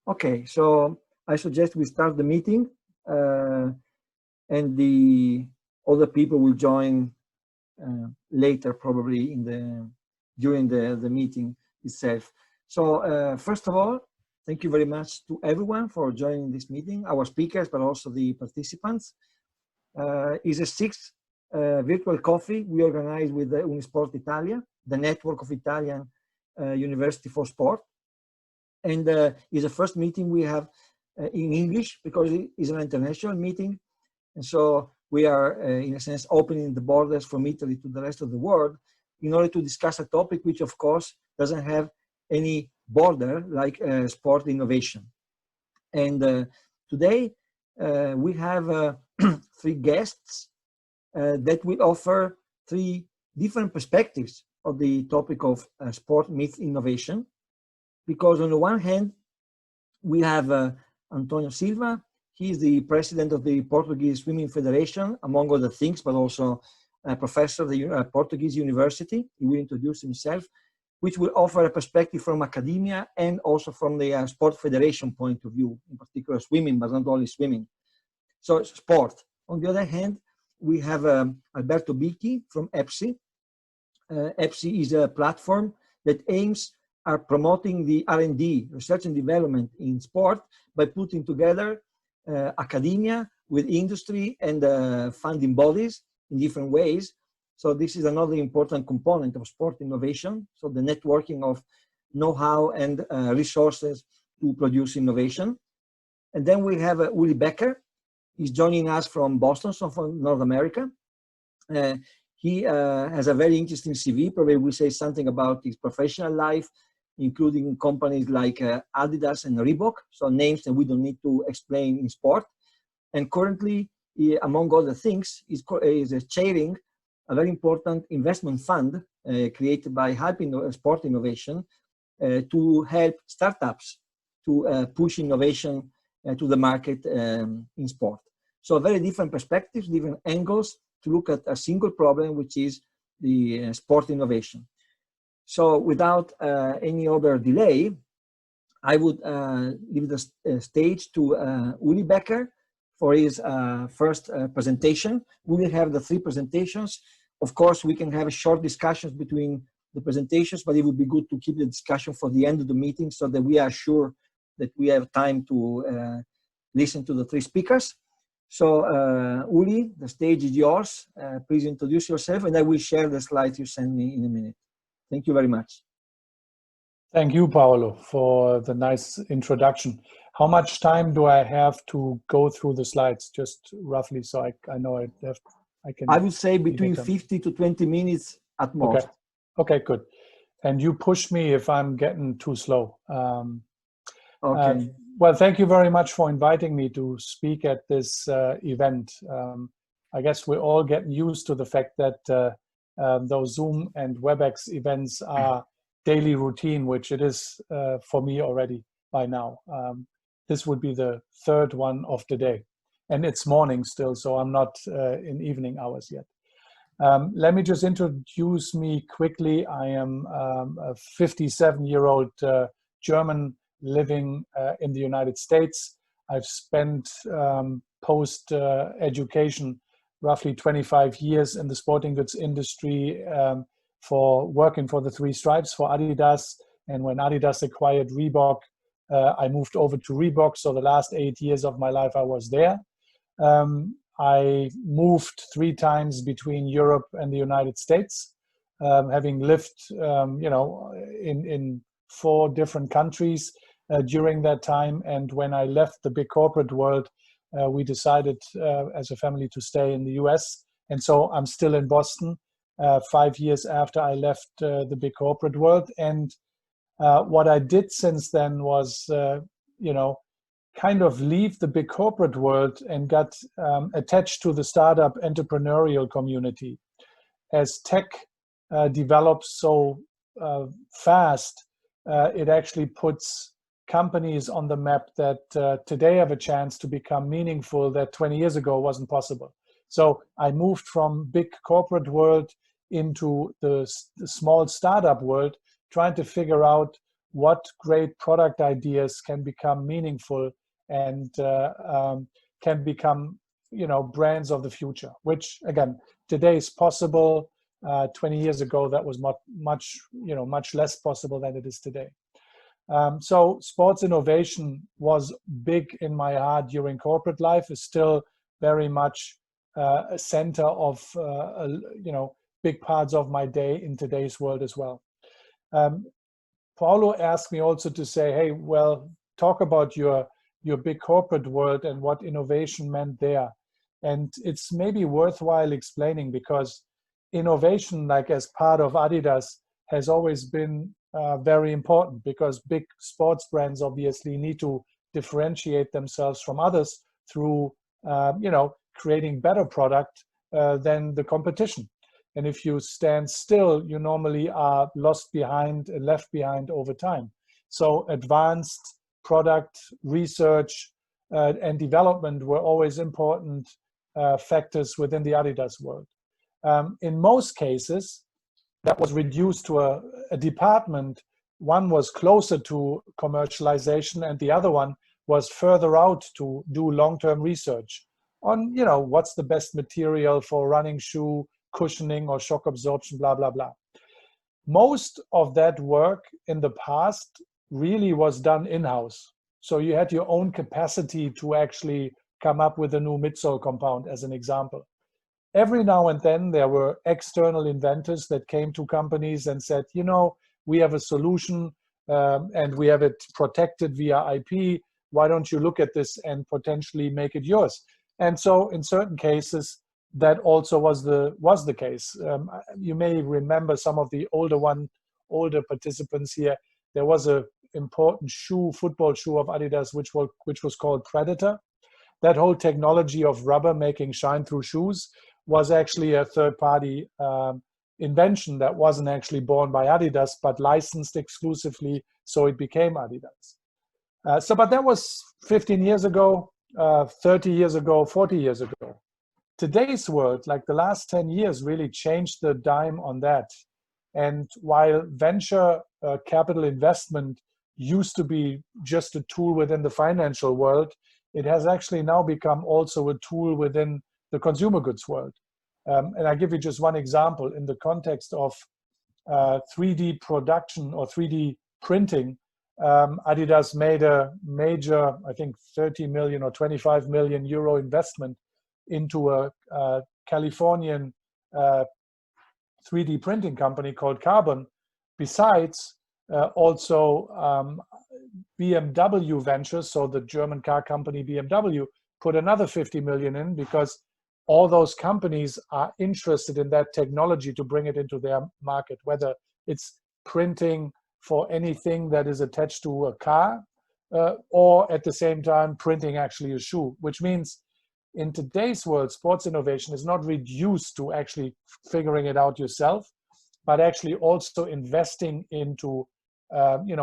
Okay, so I suggest we start the meeting, and the other people will join later, probably during the meeting itself. So first of all, thank you very much to everyone for joining this meeting, our speakers, but also the participants. It's a sixth virtual coffee we organize with the UNISPORT Italia, the network of Italian University for Sport. And it's the first meeting we have in English, because it is an international meeting. And so we are, in a sense, opening the borders from Italy to the rest of the world in order to discuss a topic which, of course, doesn't have any border, like sport innovation. And today we have three guests that will offer three different perspectives of the topic of sport myth innovation. Because on the one hand, we have Antonio Silva. He is the president of the Portuguese Swimming Federation, among other things, but also a professor at the Portuguese University. He will introduce himself, which will offer a perspective from academia and also from the sport federation point of view, in particular swimming, but not only swimming. So sport. On the other hand, we have Alberto Bicchi from EPSI. EPSI is a platform that aims at promoting the R&D, research and development in sport, by putting together academia with industry and funding bodies in different ways. So this is another important component of sport innovation. So the networking of know-how and resources to produce innovation. And then we have Uli Becker. He's joining us from Boston, so from North America. He has a very interesting CV. Probably will say something about his professional life, including companies like Adidas and Reebok, so names that we don't need to explain in sport. And currently, among other things, is chairing a very important investment fund created by Helping Sport Innovation to help startups to push innovation to the market in sport. So very different perspectives, different angles to look at a single problem, which is the sport innovation. So without any other delay, I would give the stage to Uli Becker for his first presentation. We will have the three presentations. Of course, we can have short discussions between the presentations, but it would be good to keep the discussion for the end of the meeting so that we are sure that we have time to listen to the three speakers. So Uli, the stage is yours. Please introduce yourself, and I will share the slides you send me in a minute. Thank you very much. Thank you, Paolo, for the nice introduction. How much time do I have to go through the slides, just roughly, so I know I can... I would say between 15 to 20 minutes at most. Okay, good. And you push me if I'm getting too slow. Okay. Well, thank you very much for inviting me to speak at this event. I guess we're all getting used to the fact that those Zoom and WebEx events are daily routine, which it is for me already by now. This would be the third one of the day. And it's morning still, so I'm not in evening hours yet. Let me just introduce me quickly. I am a 57-year-old German living in the United States. I've spent post-education roughly 25 years in the sporting goods industry for working for the Three Stripes for Adidas. And when Adidas acquired Reebok, I moved over to Reebok. So the last 8 years of my life, I was there. I moved 3 times between Europe and the United States, having lived, in 4 different countries during that time. And when I left the big corporate world, we decided as a family to stay in the US. And so I'm still in Boston 5 years after I left the big corporate world. And what I did since then was, kind of leave the big corporate world and got attached to the startup entrepreneurial community. As tech develops so fast, it actually puts companies on the map that today have a chance to become meaningful that 20 years ago wasn't possible. So I moved from big corporate world into the small startup world, trying to figure out what great product ideas can become meaningful and can become, brands of the future, which again, today is possible. 20 years ago, that was much less possible than it is today. So sports innovation was big in my heart during corporate life, is still very much a center of, big parts of my day in today's world as well. Paulo asked me also to say, hey, well, talk about your big corporate world and what innovation meant there. And it's maybe worthwhile explaining, because innovation, like as part of Adidas, has always been very important, because big sports brands obviously need to differentiate themselves from others through, creating better product than the competition. And if you stand still, you normally are lost behind and left behind over time. So advanced product research and development were always important factors within the Adidas world. In most cases, that was reduced to a department. One was closer to commercialization, and the other one was further out to do long-term research on, what's the best material for running shoe, cushioning or shock absorption, blah, blah, blah. Most of that work in the past really was done in-house. So you had your own capacity to actually come up with a new midsole compound, as an example. Every now and then there were external inventors that came to companies and said, we have a solution and we have it protected via IP. Why don't you look at this and potentially make it yours? And so in certain cases, that also was the case. You may remember some of the older participants here. There was an important football shoe of Adidas, which was called Predator. That whole technology of rubber making shine-through shoes was actually a third-party invention that wasn't actually born by Adidas, but licensed exclusively, so it became Adidas. But that was 15 years ago, 30 years ago, 40 years ago. Today's world, like the last 10 years, really changed the dime on that. And while venture capital investment used to be just a tool within the financial world, it has actually now become also a tool within the consumer goods world. And I give you just one example. In the context of 3D production or 3D printing, Adidas made a major, I think 30 million or 25 million euro investment into a Californian 3D printing company called Carbon. Besides, also BMW Ventures, so the German car company BMW, put another 50 million in, because all those companies are interested in that technology to bring it into their market, whether it's printing for anything that is attached to a car or at the same time printing actually a shoe, which means in today's world, sports innovation is not reduced to actually figuring it out yourself, but actually also investing into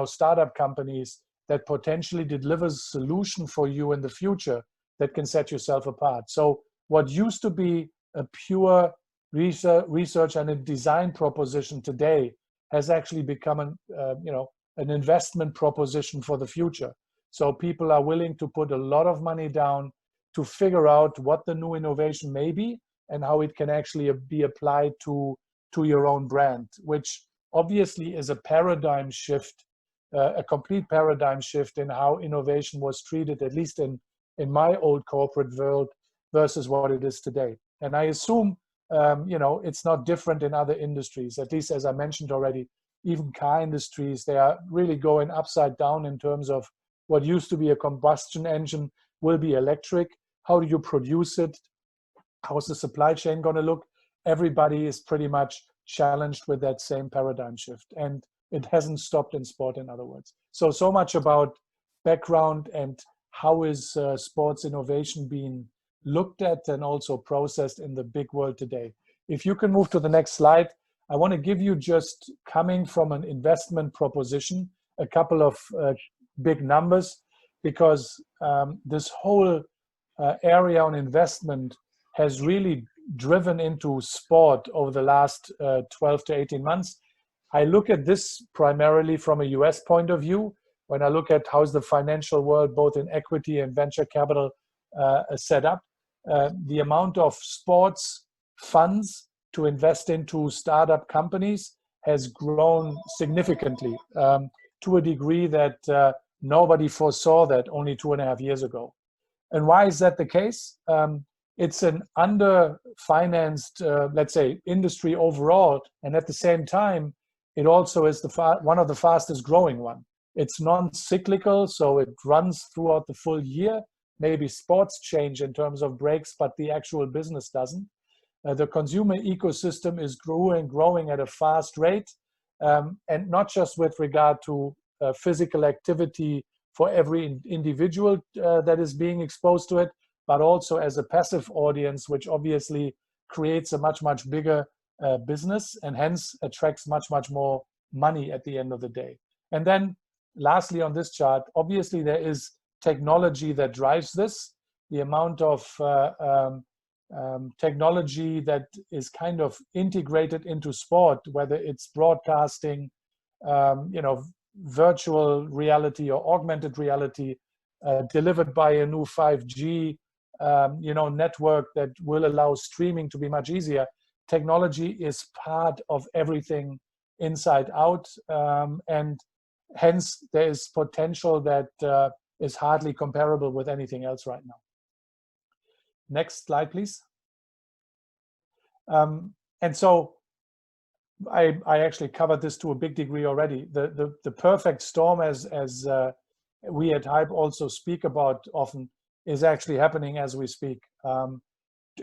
startup companies that potentially delivers a solution for you in the future that can set yourself apart. So what used to be a pure research and a design proposition today has actually become an investment proposition for the future. So people are willing to put a lot of money down to figure out what the new innovation may be and how it can actually be applied to your own brand, which obviously is a paradigm shift, a complete paradigm shift in how innovation was treated, at least in my old corporate world, versus what it is today. And I assume, it's not different in other industries, at least as I mentioned already. Even car industries, they are really going upside down in terms of what used to be a combustion engine will be electric. How do you produce it? How's the supply chain going to look? Everybody is pretty much challenged with that same paradigm shift. And it hasn't stopped in sport, in other words. So much about background and how is sports innovation being looked at and also processed in the big world today. If you can move to the next slide, I want to give you, just coming from an investment proposition, a couple of big numbers, because this whole area on investment has really driven into sport over the last 12 to 18 months. I look at this primarily from a US point of view. When I look at how's the financial world, both in equity and venture capital, set up, the amount of sports funds to invest into startup companies has grown significantly, to a degree that nobody foresaw that only 2.5 years ago. And why is that the case? It's an under-financed, let's say, industry overall, and at the same time, it also is one of the fastest growing one. It's non-cyclical, so it runs throughout the full year. Maybe sports change in terms of breaks, but the actual business doesn't. The consumer ecosystem is growing at a fast rate, and not just with regard to physical activity for every individual that is being exposed to it, but also as a passive audience, which obviously creates a much, much bigger business and hence attracts much, much more money at the end of the day. And then lastly on this chart, obviously there is technology that drives this. The amount of technology that is kind of integrated into sport, whether it's broadcasting, virtual reality or augmented reality, delivered by a new 5G network that will allow streaming to be much easier. Technology is part of everything inside out, and hence there is potential that is hardly comparable with anything else right now. Next slide, please. And so I actually covered this to a big degree already. The perfect storm, as we at Hype also speak about often, is actually happening as we speak.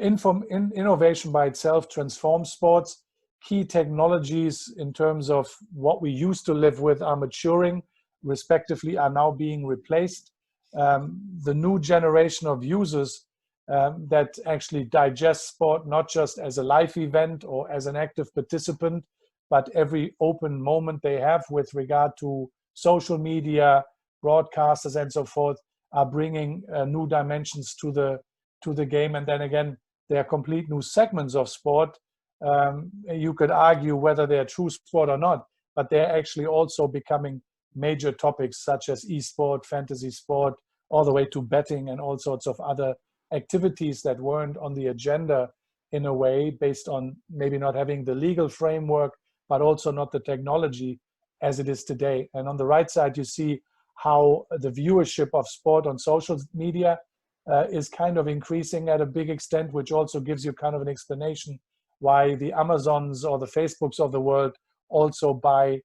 Innovation by itself transforms sports. Key technologies in terms of what we used to live with are maturing, respectively are now being replaced. The new generation of users that actually digest sport not just as a live event or as an active participant, but every open moment they have with regard to social media, broadcasters, and so forth, are bringing new dimensions to the game. And then again, there are complete new segments of sport. You could argue whether they're true sport or not, but they're actually also becoming major topics such as e-sport, fantasy sport, all the way to betting and all sorts of other activities that weren't on the agenda in a way, based on maybe not having the legal framework, but also not the technology as it is today. And on the right side, you see how the viewership of sport on social media is kind of increasing at a big extent, which also gives you kind of an explanation why the Amazons or the Facebooks of the world also buy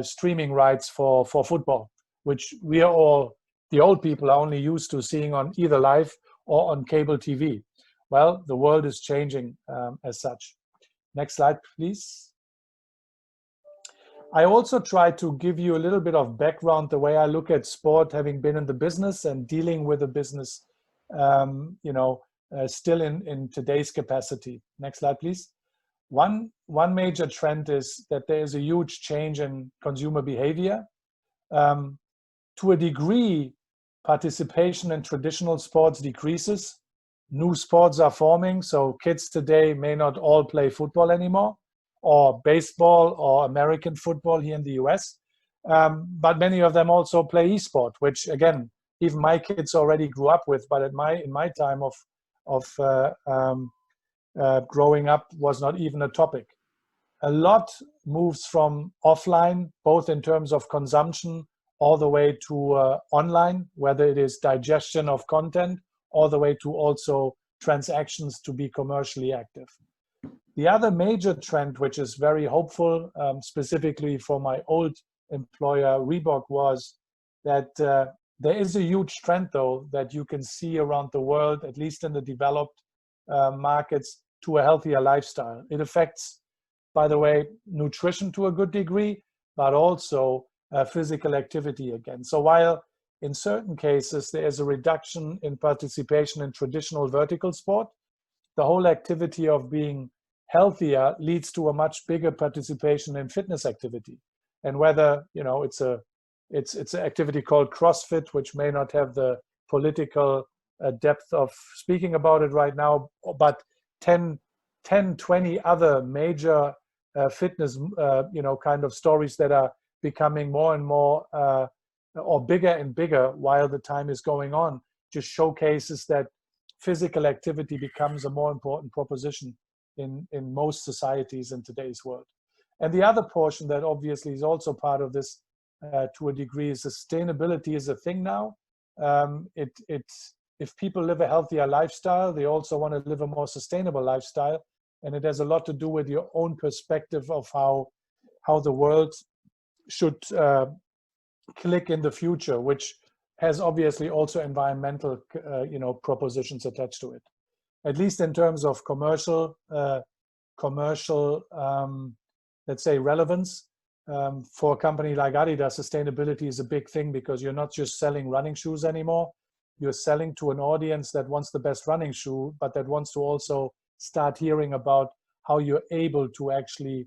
streaming rights for football, which we are all, the old people, are only used to seeing on either live or on cable TV. Well, the world is changing as such. Next slide, please. I also try to give you a little bit of background, the way I look at sport, having been in the business and dealing with the business, still in today's capacity. Next slide, please. One major trend is that there is a huge change in consumer behavior. To a degree, participation in traditional sports decreases. New sports are forming, so kids today may not all play football anymore, or baseball or American football here in the US, but many of them also play e-sport, which again, even my kids already grew up with, but in my time of growing up was not even a topic. A lot moves from offline, both in terms of consumption, all the way to online, whether it is digestion of content, all the way to also transactions to be commercially active. The other major trend, which is very hopeful, specifically for my old employer, Reebok, was that there is a huge trend, though, that you can see around the world, at least in the developed markets, to a healthier lifestyle. It affects, by the way, nutrition to a good degree, but also physical activity again. So while in certain cases there is a reduction in participation in traditional vertical sport, the whole activity of being healthier leads to a much bigger participation in fitness activity. And whether it's an activity called CrossFit, which may not have the political depth of speaking about it right now, but 10, 20 other major fitness, kind of stories that are becoming more and more or bigger and bigger while the time is going on, just showcases that physical activity becomes a more important proposition in most societies in today's world. And the other portion that obviously is also part of this to a degree is sustainability is a thing now. If people live a healthier lifestyle, they also want to live a more sustainable lifestyle. And it has a lot to do with your own perspective of how the world should click in the future, which has obviously also environmental, propositions attached to it. At least in terms of commercial, let's say, relevance. For a company like Adidas, sustainability is a big thing because you're not just selling running shoes anymore. You're selling to an audience that wants the best running shoe, but that wants to also start hearing about how you're able to actually,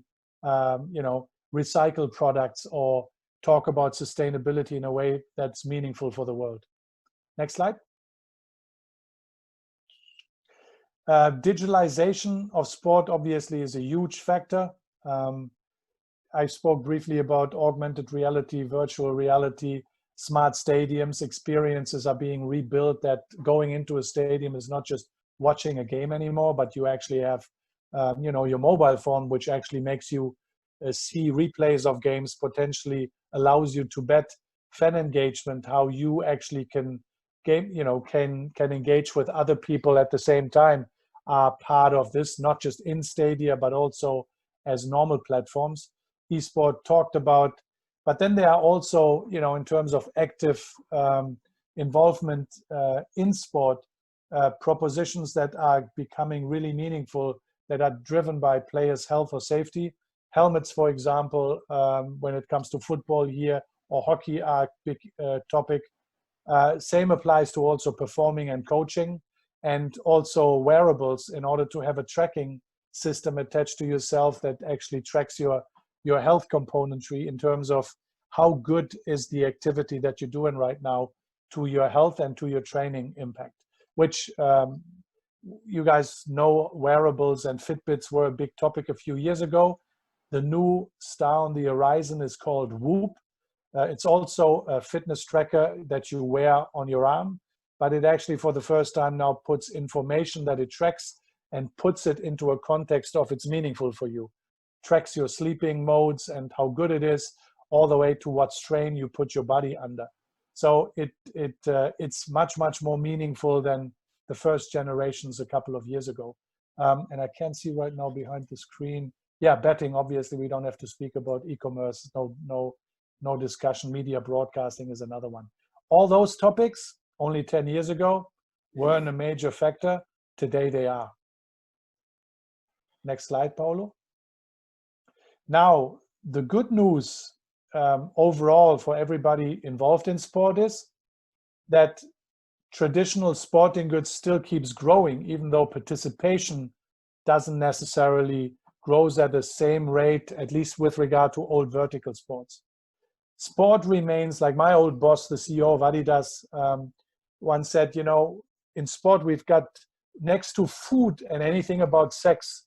recycle products or talk about sustainability in a way that's meaningful for the world. Next slide. Digitalization of sport obviously is a huge factor. I spoke briefly about augmented reality, virtual reality, smart stadiums. Experiences are being rebuilt that going into a stadium is not just watching a game anymore, but you actually have, your mobile phone, which actually makes you see replays of games, potentially allows you to bet fan engagement, how you actually can engage with other people at the same time, are part of this, not just in stadia, but also as normal platforms. Esport talked about, but then there are also, in terms of active involvement in sport, propositions that are becoming really meaningful, that are driven by players' health or safety. Helmets, for example, when it comes to football here, or hockey are a big topic. Same applies to also performing and coaching, and also wearables, in order to have a tracking system attached to yourself that actually tracks your health componentry in terms of how good is the activity that you're doing right now to your health and to your training impact, which you guys know wearables and Fitbits were a big topic a few years ago. The new star on the horizon is called Whoop. It's also a fitness tracker that you wear on your arm, but it actually for the first time now puts information that it tracks and puts it into a context of it's meaningful for you. Tracks your sleeping modes and how good it is, all the way to what strain you put your body under. So it's much more meaningful than the first generations a couple of years ago. And I can see right now behind the screen, yeah, betting, obviously we don't have to speak about e-commerce, no discussion. Media broadcasting is another one. All those topics only 10 years ago weren't a major factor. Today they are. Next slide, Paolo. Now, the good news overall for everybody involved in sport is that traditional sporting goods still keeps growing, even though participation doesn't necessarily grows at the same rate, at least with regard to old vertical sports. Sport remains, like my old boss, the CEO of Adidas, once said, in sport we've got, next to food and anything about sex,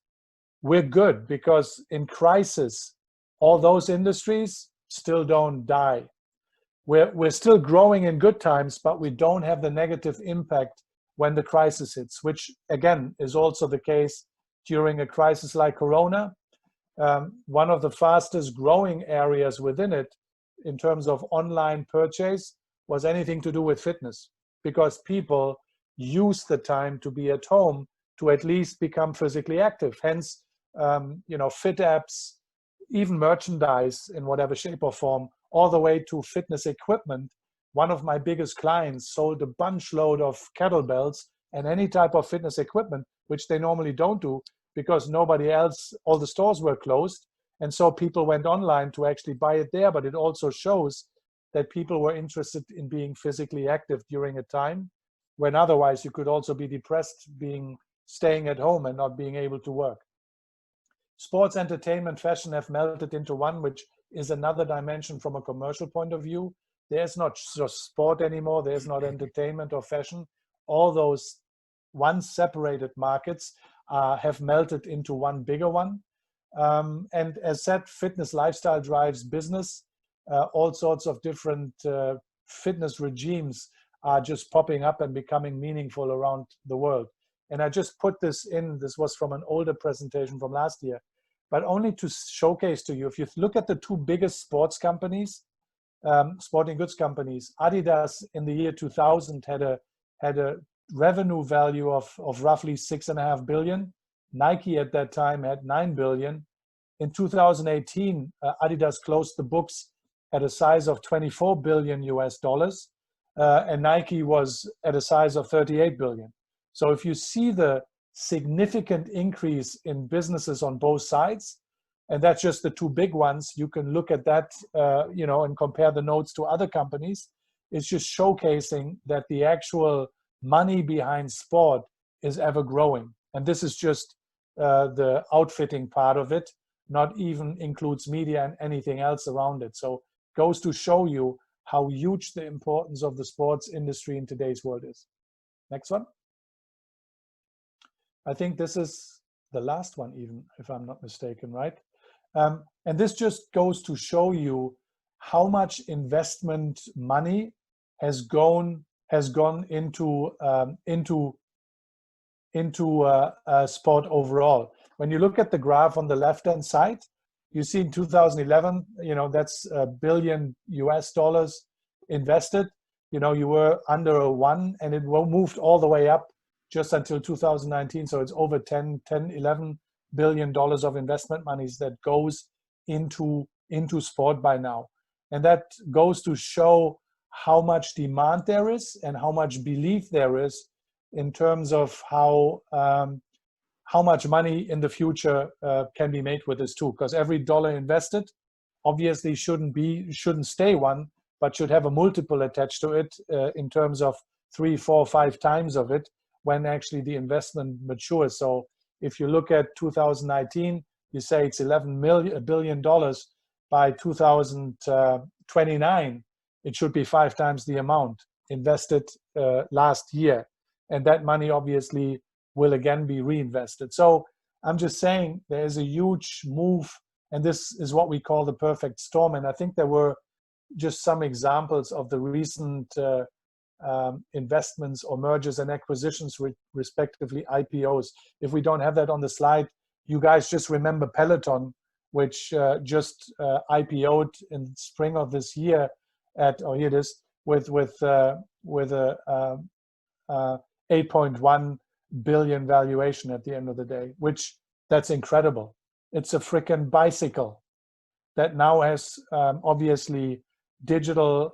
we're good, because in crisis, all those industries still don't die. We're still growing in good times, but we don't have the negative impact when the crisis hits, which again is also the case during a crisis like Corona. One of the fastest growing areas within it in terms of online purchase was anything to do with fitness, because people use the time to be at home to at least become physically active. Hence, fit apps, even merchandise in whatever shape or form, all the way to fitness equipment. One of my biggest clients sold a bunch load of kettlebells and any type of fitness equipment, which they normally don't do because nobody else, all the stores were closed. And so people went online to actually buy it there, but it also shows that people were interested in being physically active during a time when otherwise you could also be depressed staying at home and not being able to work. Sports, entertainment, fashion have melted into one, which is another dimension from a commercial point of view. There's not just sport anymore. There's not entertainment or fashion. All those once separated markets have melted into one bigger one. And as said, fitness lifestyle drives business. All sorts of different fitness regimes are just popping up and becoming meaningful around the world. And I just put this in, this was from an older presentation from last year, but only to showcase to you, if you look at the two biggest sports companies, sporting goods companies, Adidas in the year 2000 had a revenue value of roughly 6.5 billion. Nike at that time had 9 billion. In 2018, Adidas closed the books at a size of 24 billion US dollars, and Nike was at a size of 38 billion. So if you see the significant increase in businesses on both sides, and that's just the two big ones, you can look at that, and compare the notes to other companies. It's just showcasing that the actual money behind sport is ever growing. And this is just the outfitting part of it, not even includes media and anything else around it. So goes to show you how huge the importance of the sports industry in today's world is. Next one. I think this is the last one, even if I'm not mistaken, right? And this just goes to show you how much investment money has gone into sport overall. When you look at the graph on the left-hand side, you see in 2011, that's $1 billion US invested. You were under a 1, and it moved all the way up just until 2019. So it's over 11 billion dollars of investment monies that goes into sport by now. And that goes to show how much demand there is and how much belief there is in terms of how much money in the future can be made with this tool. Because every dollar invested obviously shouldn't stay one, but should have a multiple attached to it in terms of 3, 4, 5 times of it when actually the investment matures. So if you look at 2019, you say it's $11 billion. By 2029, it should be 5 times the amount invested last year. And that money obviously will again be reinvested. So I'm just saying there is a huge move, and this is what we call the perfect storm. And I think there were just some examples of the recent investments or mergers and acquisitions, respectively IPOs. If we don't have that on the slide, you guys just remember Peloton, which just IPO'd in spring of this year here it is, with a 8.1 billion valuation at the end of the day, which that's incredible. It's a freaking bicycle that now has obviously digital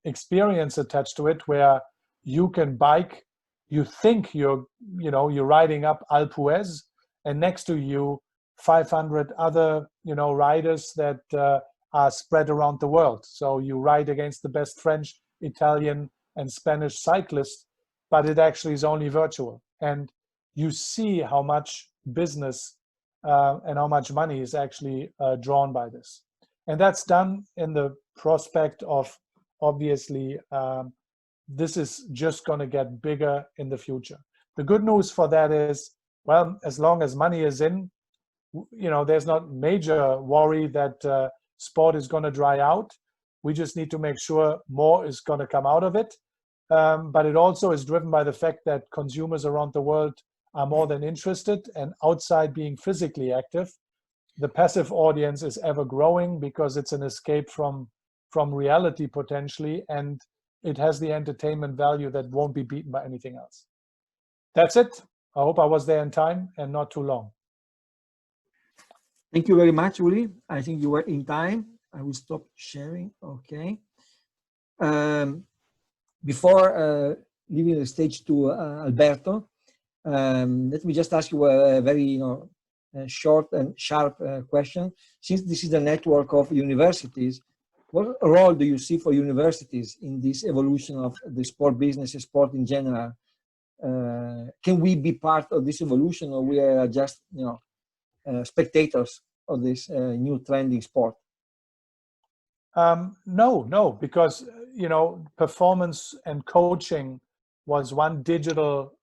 experience attached to it, where you can bike, you think you're riding up Alpe d'Huez, and next to you 500 other riders that are spread around the world. So you ride against the best French, Italian, and Spanish cyclists, but it actually is only virtual. And you see how much business and how much money is actually drawn by this. And that's done in the prospect of, obviously, this is just going to get bigger in the future. The good news for that is, well, as long as money is in, there's not major worry that sport is going to dry out. We just need to make sure more is going to come out of it. But it also is driven by the fact that consumers around the world are more than interested, and outside being physically active, the passive audience is ever growing because it's an escape from reality potentially, and it has the entertainment value that won't be beaten by anything else. That's it. I hope I was there in time and not too long. Thank you very much, Uli. I think you were in time. I will stop sharing. Okay. Before leaving the stage to Alberto, let me just ask you a very short and sharp question. Since this is a network of universities, what role do you see for universities in this evolution of the sport business, sport in general? Can we be part of this evolution, or we are just spectators of this new trending sport? No, because performance and coaching was one digital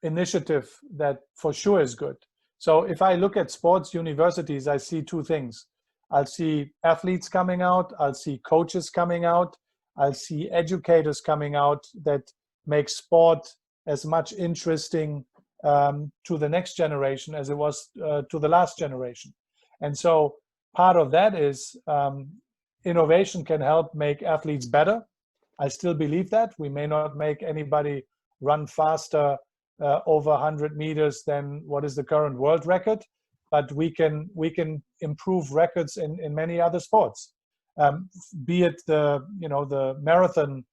initiative that for sure is good. So if I look at sports universities, I see two things. I'll see athletes coming out, I'll see coaches coming out, I'll see educators coming out that make sport as much interesting to the next generation as it was to the last generation. And so part of that is innovation can help make athletes better. I still believe that. We may not make anybody run faster over 100 meters than what is the current world record, but we can improve records in many other sports. Be it the marathon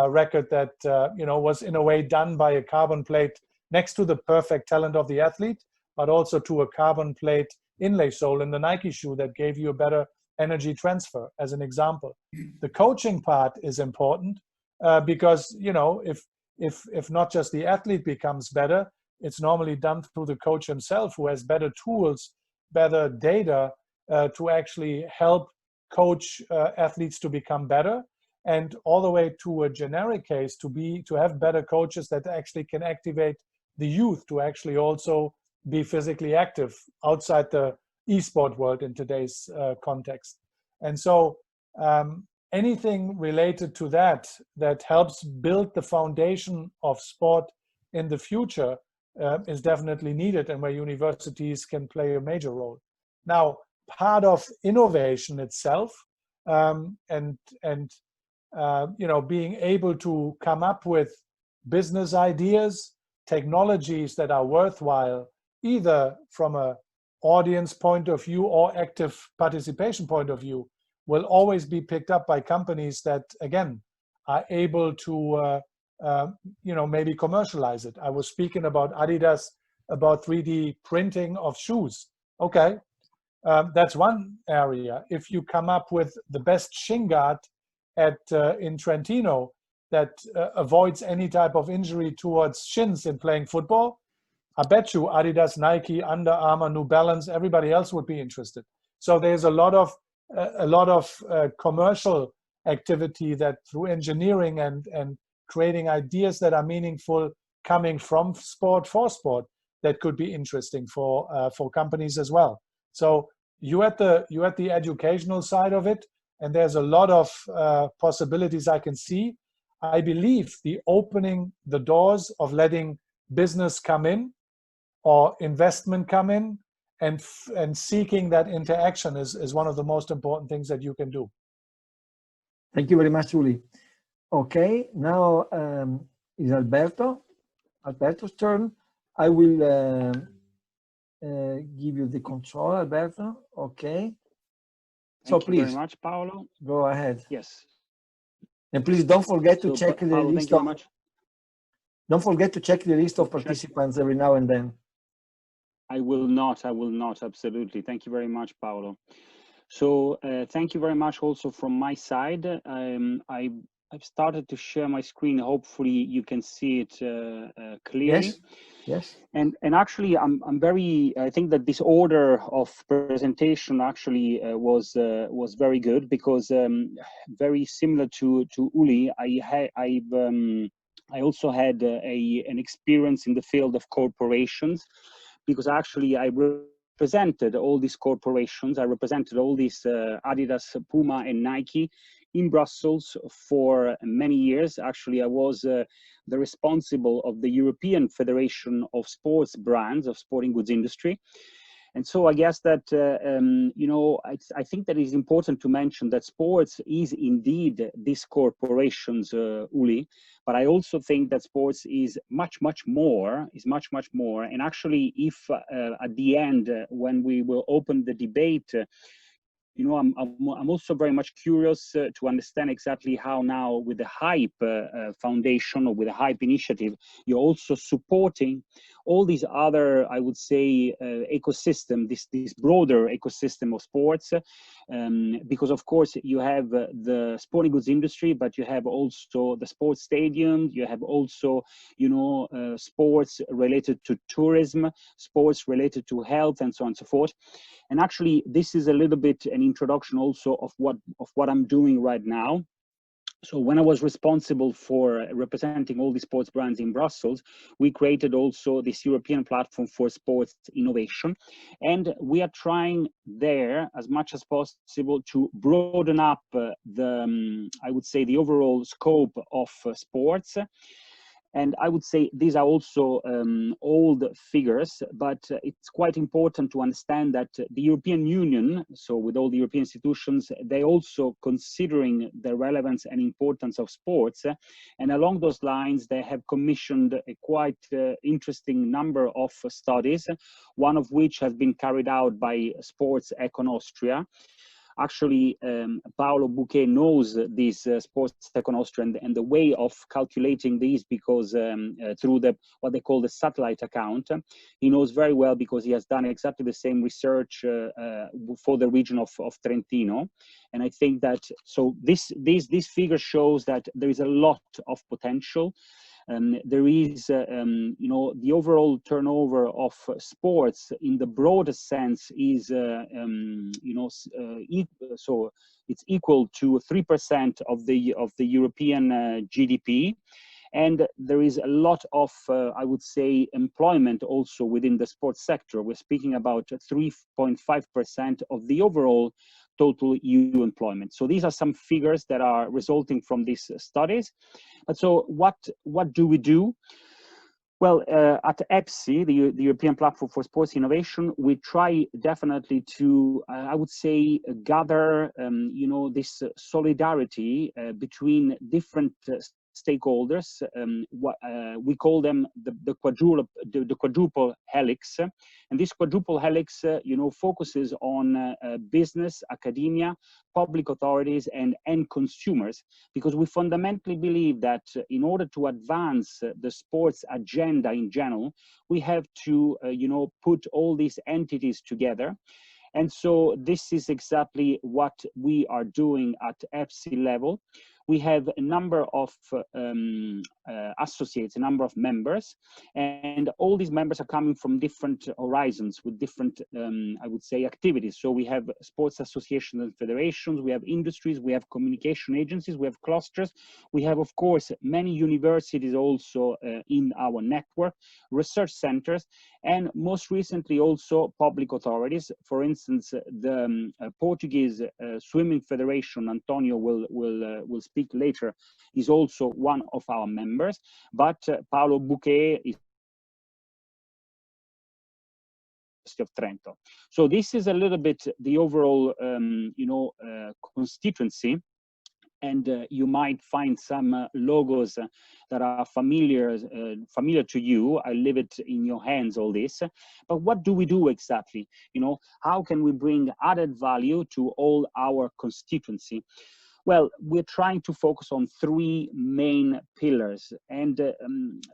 record that was in a way done by a carbon plate next to the perfect talent of the athlete, but also to a carbon plate inlay sole in the Nike shoe that gave you a better energy transfer, as an example. The coaching part is important because if not just the athlete becomes better, it's normally done through the coach himself, who has better tools, better data to actually help coach athletes to become better, and all the way to a generic case to have better coaches that actually can activate the youth to actually also be physically active outside the esport world in today's context. And so anything related to that helps build the foundation of sport in the future is definitely needed, and where universities can play a major role. Now, part of innovation itself being able to come up with business ideas, technologies that are worthwhile, either from an audience point of view or active participation point of view, will always be picked up by companies that, again, are able to maybe commercialize it. I was speaking about Adidas, about 3D printing of shoes. Okay, that's one area. If you come up with the best shin guard in Trentino that avoids any type of injury towards shins in playing football, I bet you Adidas, Nike, Under Armour, New Balance, everybody else would be interested. So there's a lot of commercial activity that through engineering and creating ideas that are meaningful coming from sport for sport that could be interesting for companies as well. So you at the educational side of it, and there's a lot of possibilities I can see. I believe the opening the doors of letting business come in or investment come in and seeking that interaction is one of the most important things that you can do. Thank you very much, Uli. Okay, now is Alberto's turn. I will give you the control, Alberto. Okay. So Thank you very much, Paolo. Go ahead. Yes. And please don't forget to check the Paolo, list of. Don't forget to check the list of participants every now and then. I will not. Absolutely. Thank you very much, Paolo. So thank you very much also from my side. I've started to share my screen. Hopefully you can see it clearly. Yes. And actually, I think that this order of presentation actually was very good, because very similar to Uli, I also had an experience in the field of corporations, because actually I represented all these corporations. I represented all these Adidas, Puma, and Nike in Brussels for many years. Actually, I was the responsible of the European Federation of Sports Brands, of sporting goods industry. And so I guess that, I think that it is important to mention that sports is indeed these corporations, Uli, but I also think that sports is much, much more. And actually, if at the end, when we will open the debate, I'm also very much curious to understand exactly how now, with the Hype Foundation, or with the Hype Initiative, you're also supporting all these other, I would say, ecosystem, this broader ecosystem of sports, because of course you have the sporting goods industry, but you have also the sports stadiums, you have also, sports related to tourism, sports related to health, and so on and so forth. And actually, this is a little bit an introduction also of what I'm doing right now. So when I was responsible for representing all the sports brands in Brussels, we created also this European platform for sports innovation. And we are trying there as much as possible to broaden up I would say, the overall scope of sports. And I would say these are also old figures, but it's quite important to understand that the European Union, so with all the European institutions, they also considering the relevance and importance of sports. And along those lines, they have commissioned a quite interesting number of studies, one of which has been carried out by Sports Econ Austria. Actually, Paolo Bouquet knows this Sports Econ Austria and the way of calculating these, because through what they call the satellite account, he knows very well, because he has done exactly the same research for the region of Trentino. And I think that, so this figure shows that there is a lot of potential. There is, you know, the overall turnover of sports in the broadest sense is, you know, so it's equal to 3% of the European GDP. And there is a lot of, I would say, employment also within the sports sector. We're speaking about 3.5% of the overall total EU employment. So these are some figures that are resulting from these studies. But so what do we do? Well, at EPSI, the European Platform for Sports Innovation, we try definitely to, I would say, gather, you know, this solidarity between different stakeholders. We call them the quadruple helix, and this quadruple helix, you know, focuses on business, academia, public authorities, and end consumers, because we fundamentally believe that in order to advance the sports agenda in general, we have to, you know, put all these entities together. And so this is exactly what we are doing at EPSI level. We have a number of associates, a number of members, and all these members are coming from different horizons with different, I would say, activities. So we have sports associations and federations, we have industries, we have communication agencies, we have clusters, we have, of course, many universities also in our network, research centers, and most recently also public authorities. For instance, the Portuguese Swimming Federation, Antonio will speak later, is also one of our members, but Paolo Bouquet is of Trento. So this is a little bit the overall, you know, constituency. And you might find some logos that are familiar to you. I leave it in your hands, all this. But what do we do exactly? You know, how can we bring added value to all our constituency? Well, we're trying to focus on three main pillars, and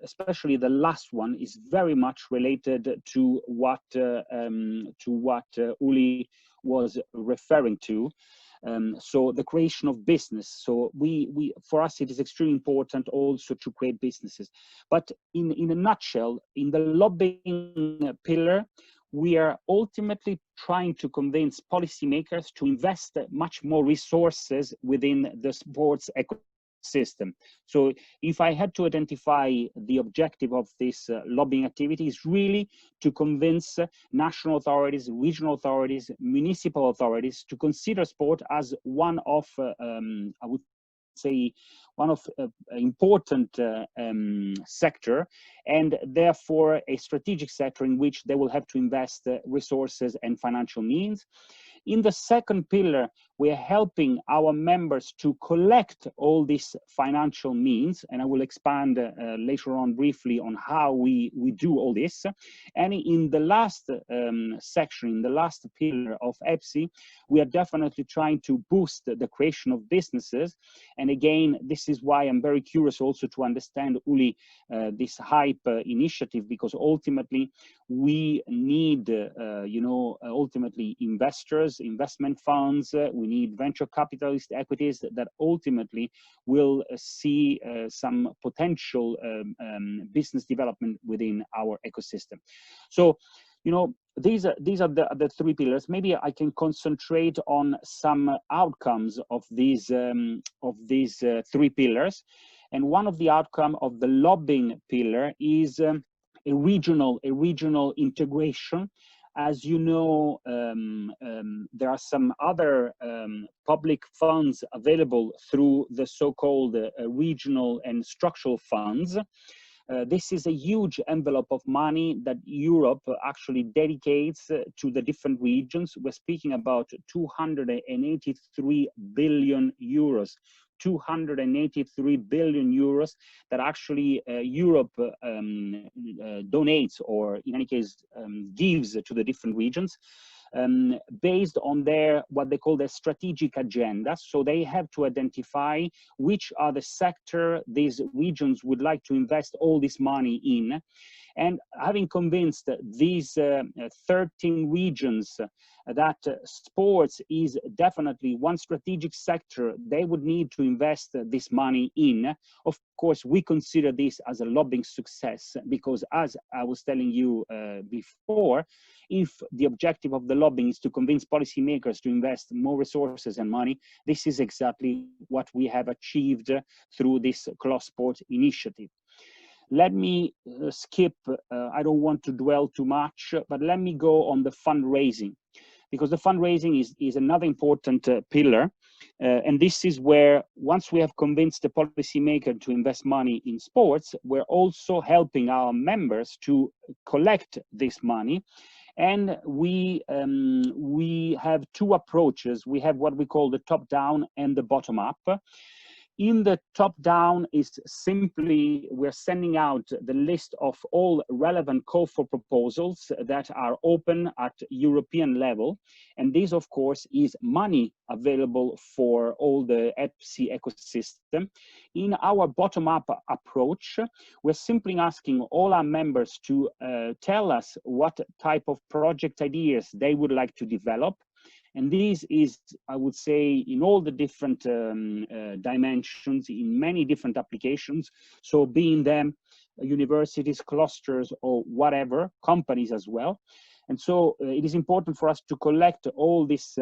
especially the last one is very much related to what Uli was referring to. So the creation of business. So for us, it is extremely important also to create businesses. But in a nutshell, in the lobbying pillar, we are ultimately trying to convince policymakers to invest much more resources within the sports ecosystem. So if I had to identify the objective of this lobbying activity, is really to convince national authorities, regional authorities, municipal authorities to consider sport as one of, I would say, one of important sector, and therefore a strategic sector in which they will have to invest resources and financial means. In the second pillar, we are helping our members to collect all these financial means, and I will expand later on briefly on how we do all this. And in the last section, in the last pillar of EPSI, we are definitely trying to boost the creation of businesses. And again, this is why I'm very curious also to understand, Uli, this HYPE initiative, because ultimately we need, you know, ultimately investors, investment funds, we need venture capitalist equities that ultimately will see some potential business development within our ecosystem. So you know, these are the three pillars. Maybe I can concentrate on some outcomes of these three pillars. And one of the outcome of the lobbying pillar is a regional integration. As you know, there are some other public funds available through the so-called regional and structural funds. This is a huge envelope of money that Europe actually dedicates to the different regions. We're speaking about 283 billion euros. 283 billion euros that actually Europe donates, or in any case gives to the different regions, based on their what they call their strategic agenda. So they have to identify which are the sector these regions would like to invest all this money in. And having convinced these 13 regions that sports is definitely one strategic sector they would need to invest this money in, of course, we consider this as a lobbying success, because as I was telling you before, if the objective of the lobbying is to convince policymakers to invest more resources and money, this is exactly what we have achieved through this Close Sport initiative. Let me skip, I don't want to dwell too much, but let me go on the fundraising, because the fundraising is another important pillar. And this is where, once we have convinced the policymaker to invest money in sports, we're also helping our members to collect this money. And we have two approaches. We have what we call the top-down and the bottom-up. In the top-down is simply, we're sending out the list of all relevant call for proposals that are open at European level. And this, of course, is money available for all the EPSI ecosystem. In our bottom-up approach, we're simply asking all our members to tell us what type of project ideas they would like to develop. And this is, I would say, in all the different dimensions, in many different applications. So being them universities, clusters, or whatever, companies as well. And so it is important for us to collect all these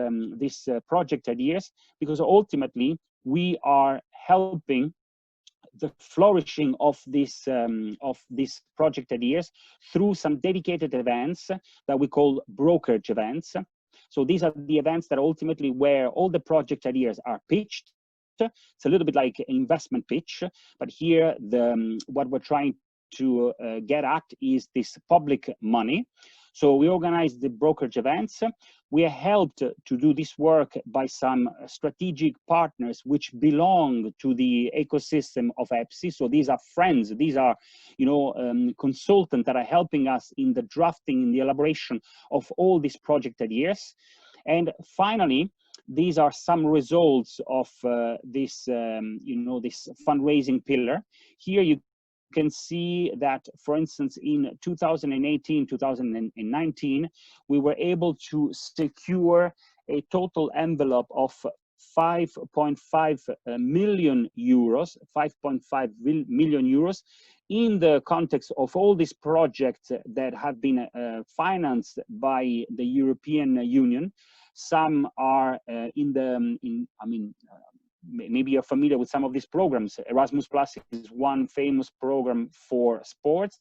project ideas, because ultimately we are helping the flourishing of these project ideas through some dedicated events that we call brokerage events. So these are the events that ultimately where all the project ideas are pitched. It's a little bit like an investment pitch, but here what we're trying to get at is this public money. So we organize the brokerage events. We are helped to do this work by some strategic partners which belong to the ecosystem of EPSI. So these are friends, these are, consultants that are helping us in the drafting, in the elaboration of all these project ideas. And finally, these are some results of this fundraising pillar. Here you can see that, for instance, in 2018, 2019, we were able to secure a total envelope of 5.5 million euros, 5.5 million euros, in the context of all these projects that have been financed by the European Union. Some are maybe you're familiar with some of these programs. Erasmus Plus is one famous program for sports,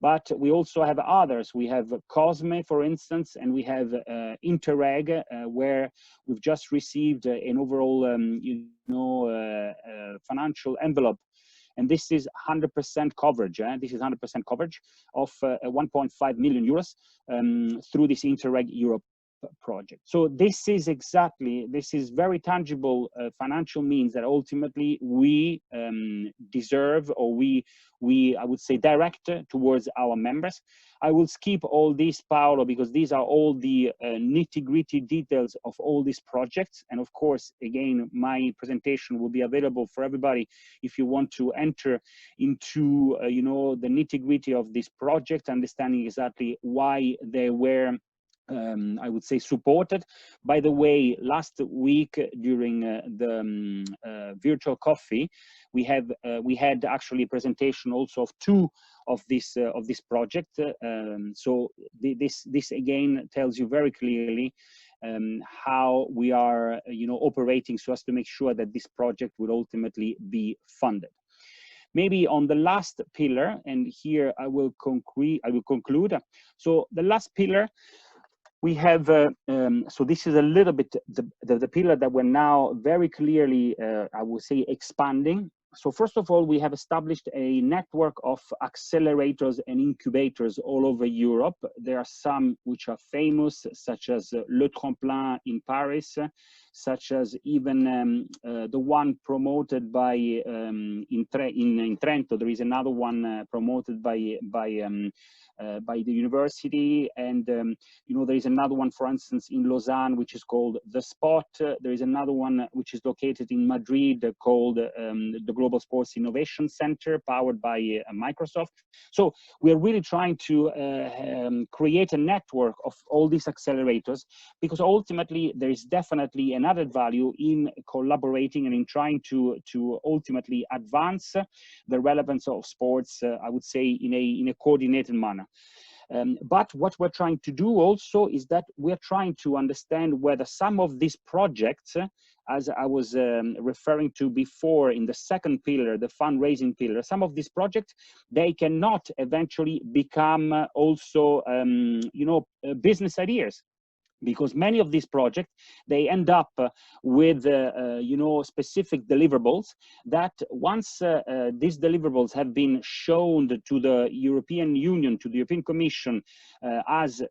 but we also have others. We have COSME, for instance, and we have Interreg, where we've just received an overall, financial envelope. And this is 100% coverage. This is 100% coverage of 1.5 million euros through this Interreg Europe project. So this is very tangible financial means that ultimately we deserve, or we I would say direct towards our members. I will skip all this, Paolo, because these are all the nitty-gritty details of all these projects. And of course, again, my presentation will be available for everybody if you want to enter into the nitty-gritty of this project, understanding exactly why they were I would say, supported. By the way, last week during the virtual coffee, we had actually a presentation also of two of this project. So this again tells you very clearly how we are, operating so as to make sure that this project will ultimately be funded. Maybe on the last pillar, and here I will conclude. So the last pillar, we have, so this is a little bit the pillar that we're now very clearly, I would say, expanding. So first of all, we have established a network of accelerators and incubators all over Europe. There are some which are famous, such as Le Tremplin in Paris, such as even the one promoted by in Trento. There is another one promoted by the university, and there is another one, for instance, in Lausanne, which is called The Spot. There is another one which is located in Madrid called the Global Sports Innovation Center, powered by Microsoft. So we are really trying to create a network of all these accelerators, because ultimately there is definitely an added value in collaborating and in trying to ultimately advance the relevance of sports, I would say, in a coordinated manner. But what we're trying to do also is that we're trying to understand whether some of these projects, as I was referring to before in the second pillar, the fundraising pillar, some of these projects, they cannot eventually become also, business ideas. Because many of these projects, they end up with specific deliverables that once these deliverables have been shown to the European Union, to the European Commission as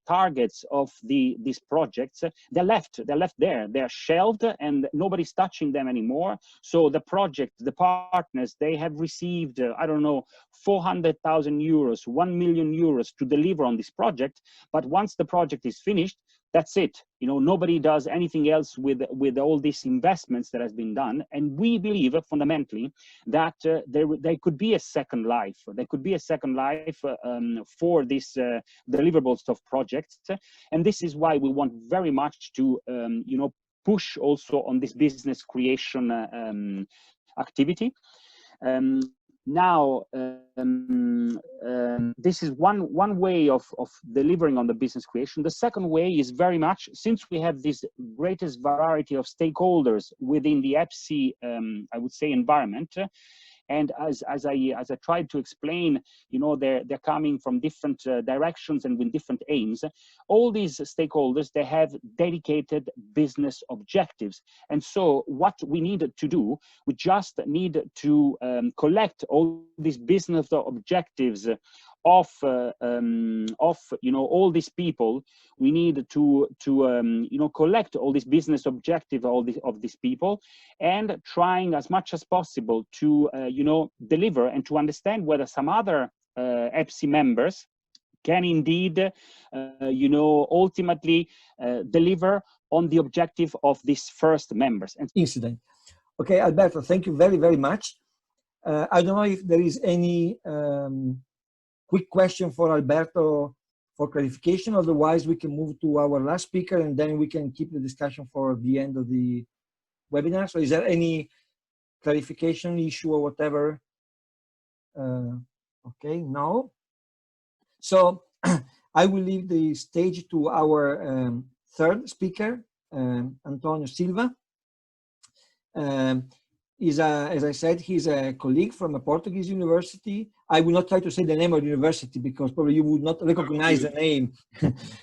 targets of these projects, they're left there. They're shelved and nobody's touching them anymore. So the project, the partners, they have received 400,000 euros, 1 million euros to deliver on this project. But once the project is finished, that's it. Nobody does anything else with all these investments that has been done. And we believe fundamentally that there could be a second life. There could be a second life for these deliverables of projects. And this is why we want very much to, push also on this business creation activity. Now, this is one way of delivering on the business creation. The second way is very much, since we have this greatest variety of stakeholders within the EPSI, I would say, environment, and as I tried to explain, they're coming from different directions and with different aims. All these stakeholders, they have dedicated business objectives. And so what we need to do, we just need to collect all these business objectives of all these people. We need to collect all these business objectives of these people, and trying as much as possible to deliver and to understand whether some other EPSI members can indeed ultimately deliver on the objective of these first members. And incident. Okay, Alberto, thank you very, very much. I don't know if there is any quick question for Alberto for clarification. Otherwise, we can move to our last speaker and then we can keep the discussion for the end of the webinar. So is there any clarification issue or whatever? Okay, no. So I will leave the stage to our third speaker, Antonio Silva. As I said, he's a colleague from a Portuguese university. I will not try to say the name of the university because probably you would not recognize the name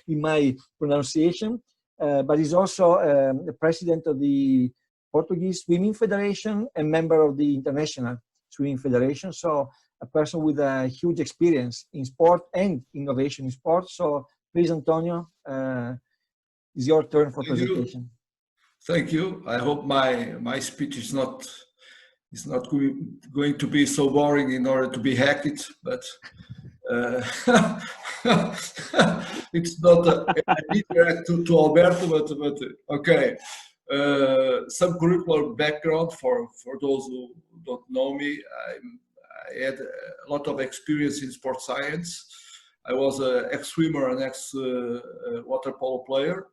in my pronunciation. But he's also the president of the Portuguese Swimming Federation and member of the International Swimming Federation. So a person with a huge experience in sport and innovation in sport. So please, Antonio, it's your turn for presentation. Thank you. I hope my speech is not going to be so boring in order to be hacked, but it's not an interact to Alberto, but okay. Some curricular background for those who don't know me. I had a lot of experience in sports science. I was an ex-swimmer and ex-water polo player.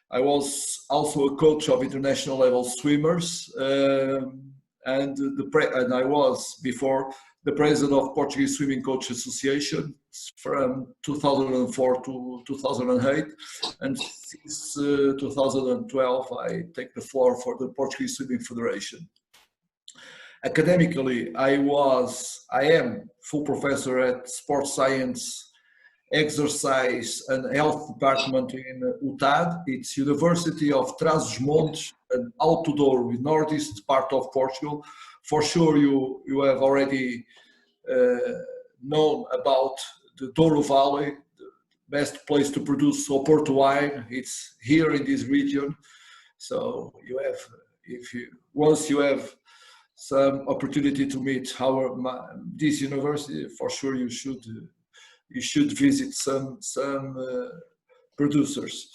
I was also a coach of international level swimmers, and I was before the president of Portuguese Swimming Coach Association from 2004 to 2008, and since 2012 I take the floor for the Portuguese Swimming Federation. Academically, I am full professor at Sports Science, Exercise and Health Department in UTAD. It's University of Trás-os-Montes and Alto Douro, the northeast part of Portugal. For sure you have already known about the Douro Valley, the best place to produce Oporto wine. It's here in this region. So you have, once you have some opportunity to meet this university, for sure you should visit some producers.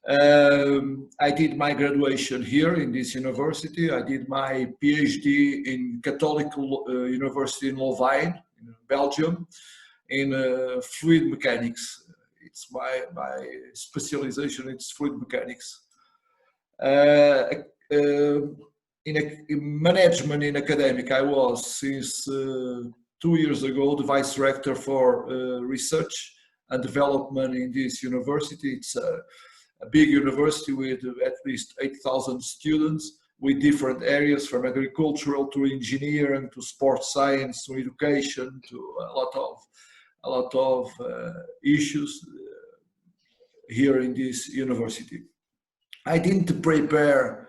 I did my graduation here in this university. I did my PhD in Catholic University in Louvain, in Belgium, in fluid mechanics. It's my specialization. It's fluid mechanics. In management in academic, I was since 2 years ago the vice director for research and development in this university. It's a big university with at least 8,000 students, with different areas from agricultural to engineering to sports science to education to a lot of issues here in this university. I didn't prepare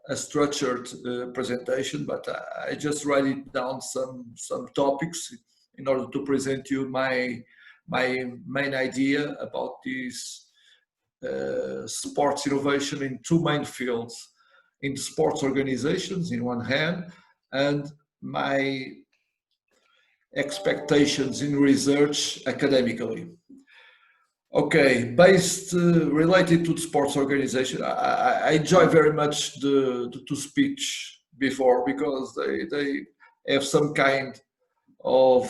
a structured presentation, but I just write it down some topics in order to present you my main idea about this sports innovation in two main fields: in sports organizations in one hand, and my expectations in research academically. Okay, related to the sports organization, I enjoy very much to speech before, because they have some kind of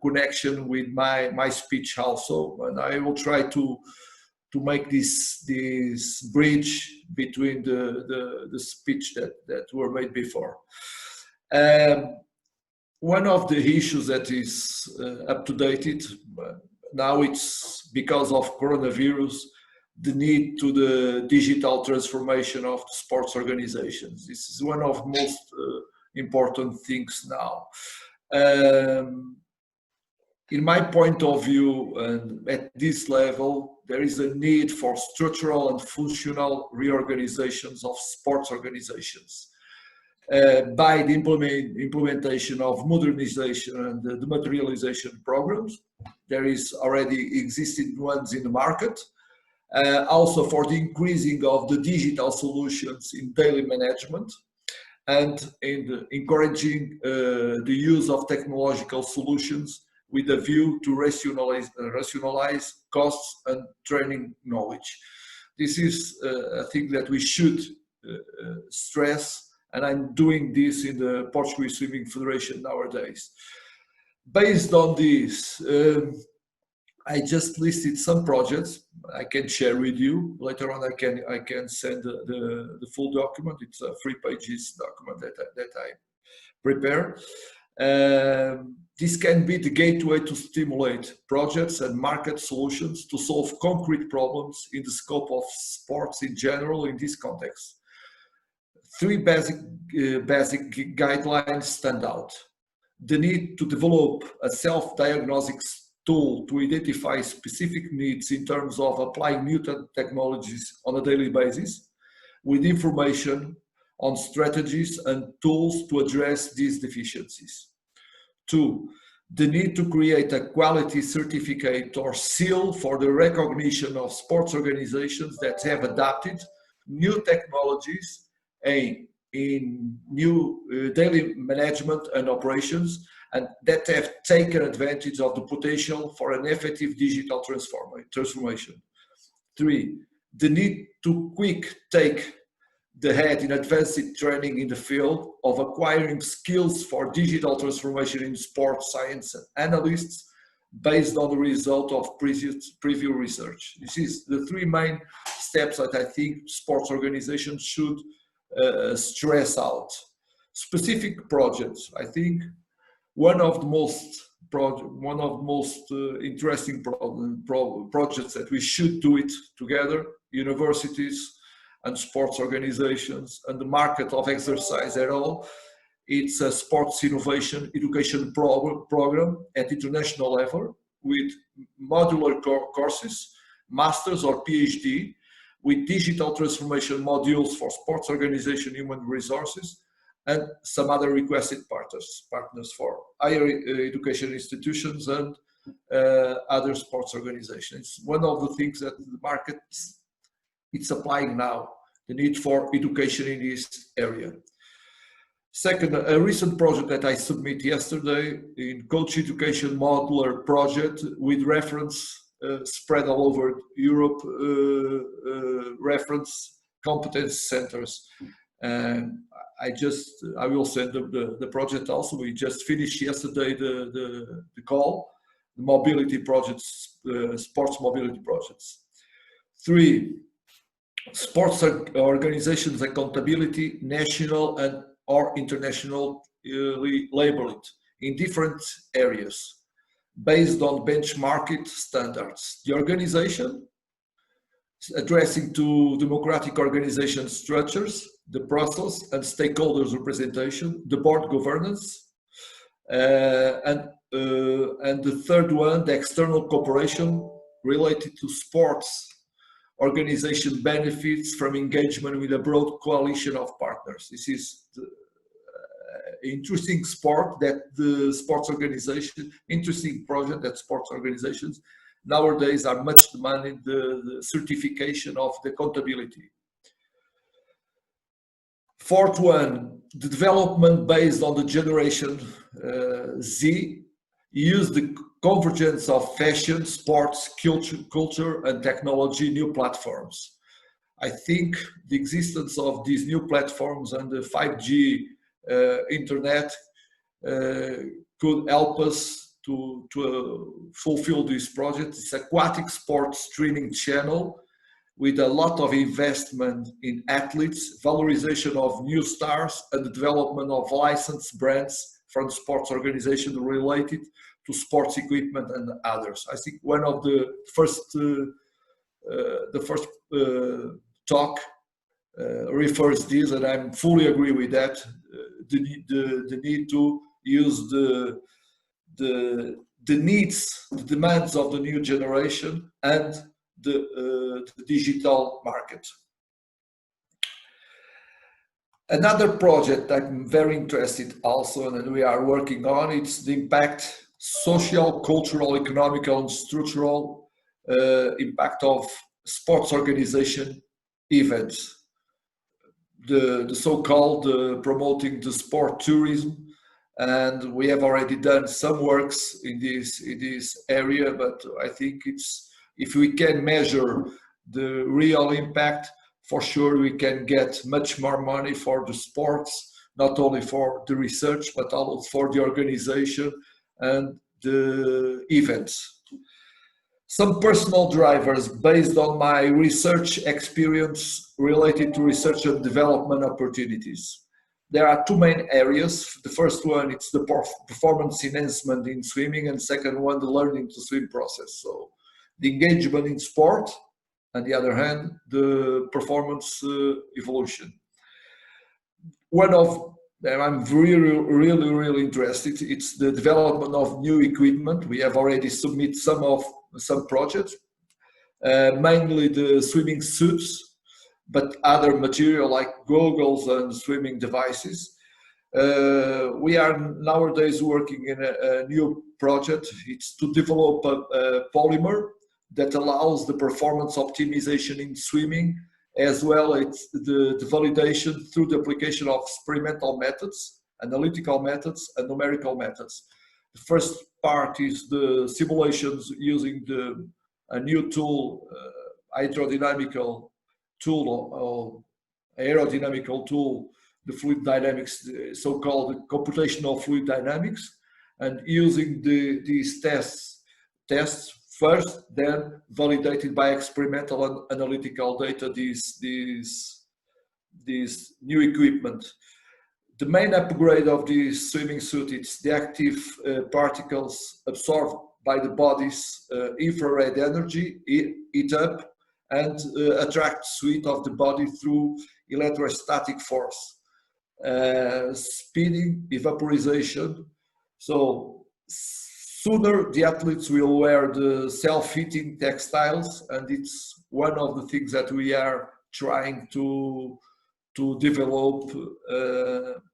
connection with my speech also, and I will try to make this bridge between the speech that were made before. One of the issues that is up to date now, it's because of coronavirus, the need to the digital transformation of the sports organizations. This is one of the most important things now. In my point of view, and at this level, there is a need for structural and functional reorganizations of sports organizations by the implementation of modernization and the dematerialization programs. There is already existing ones in the market. Also for the increasing of the digital solutions in daily management, and in encouraging the use of technological solutions with a view to rationalize costs and training knowledge. This is a thing that we should stress, and I'm doing this in the Portuguese Swimming Federation nowadays. Based on this, I just listed some projects I can share with you. Later on, I can send the full document. It's a 3 pages document that I prepare. This can be the gateway to stimulate projects and market solutions to solve concrete problems in the scope of sports in general in this context. 3 basic guidelines stand out: the need to develop a self-diagnostic tool to identify specific needs in terms of applying new technologies on a daily basis, with information on strategies and tools to address these deficiencies. 2, the need to create a quality certificate or seal for the recognition of sports organizations that have adapted new technologies in new daily management and operations, and that have taken advantage of the potential for an effective digital transformation. 3, the need to take the head in advanced training in the field of acquiring skills for digital transformation in sports science analysts based on the result of previous research. This is the three main steps that I think sports organizations should stress out. Specific projects, I think one of the most interesting projects that we should do it together, universities and sports organizations and the market of exercise at all. It's a sports innovation education program at international level with modular courses, masters or PhD, with digital transformation modules for sports organization, human resources, and some other requested partners for higher education institutions and other sports organizations. One of the things that the market it's applying now, the need for education in this area. Second, a recent project that I submit yesterday in coach education modular project with reference spread all over Europe, reference competence centers. And I will send the project also. We just finished yesterday the call, the mobility projects, sports mobility projects. 3, sports organizations accountability, national and or internationally labeled in different areas based on benchmarked standards. The organization addressing to democratic organization structures, the process and stakeholders representation, the board governance, and the third one, the external cooperation related to sports organization benefits from engagement with a broad coalition of partners. This is the interesting sport that the sports organization, interesting project that sports organizations nowadays are much demanding the certification of the accountability. Fourth one, the development based on the generation Z, use the convergence of fashion, sports, culture and technology, new platforms. I think the existence of these new platforms and the 5G internet could help us to fulfill this project. It's an aquatic sports streaming channel with a lot of investment in athletes, valorization of new stars, and the development of licensed brands from sports organizations related to sports equipment and others. I think one of the first talk refers this, and I'm fully agree with that. The need to use the needs, the demands of the new generation and the digital market. Another project I'm very interested also, and we are working on, it's the impact, social, cultural, economical, and structural impact of sports organization events. The so-called promoting the sport tourism, and we have already done some works in this area, but I think it's, if we can measure the real impact, for sure we can get much more money for the sports, not only for the research, but also for the organization and the events. Some personal drivers based on my research experience related to research and development opportunities. There are two main areas. The first one, it's the performance enhancement in swimming, and second one, the learning to swim process. So the engagement in sport, on the other hand, the performance evolution. One of them I'm really interested, it's the development of new equipment. We have already submitted some projects, mainly the swimming suits, but other material like goggles and swimming devices. We are nowadays working in a new project. It's to develop a polymer that allows the performance optimization in swimming, as well as the validation through the application of experimental methods, analytical methods, and numerical methods. The first part is the simulations using a new tool, hydrodynamical tool or aerodynamical tool, the fluid dynamics, so-called computational fluid dynamics, and using these tests tests first, then validated by experimental and analytical data, this new equipment. The main upgrade of the swimming suit is the active particles absorbed by the body's infrared energy, heat up, and attract sweat of the body through electrostatic force, speeding evaporization. So sooner the athletes will wear the self-fitting textiles, and it's one of the things that we are trying to develop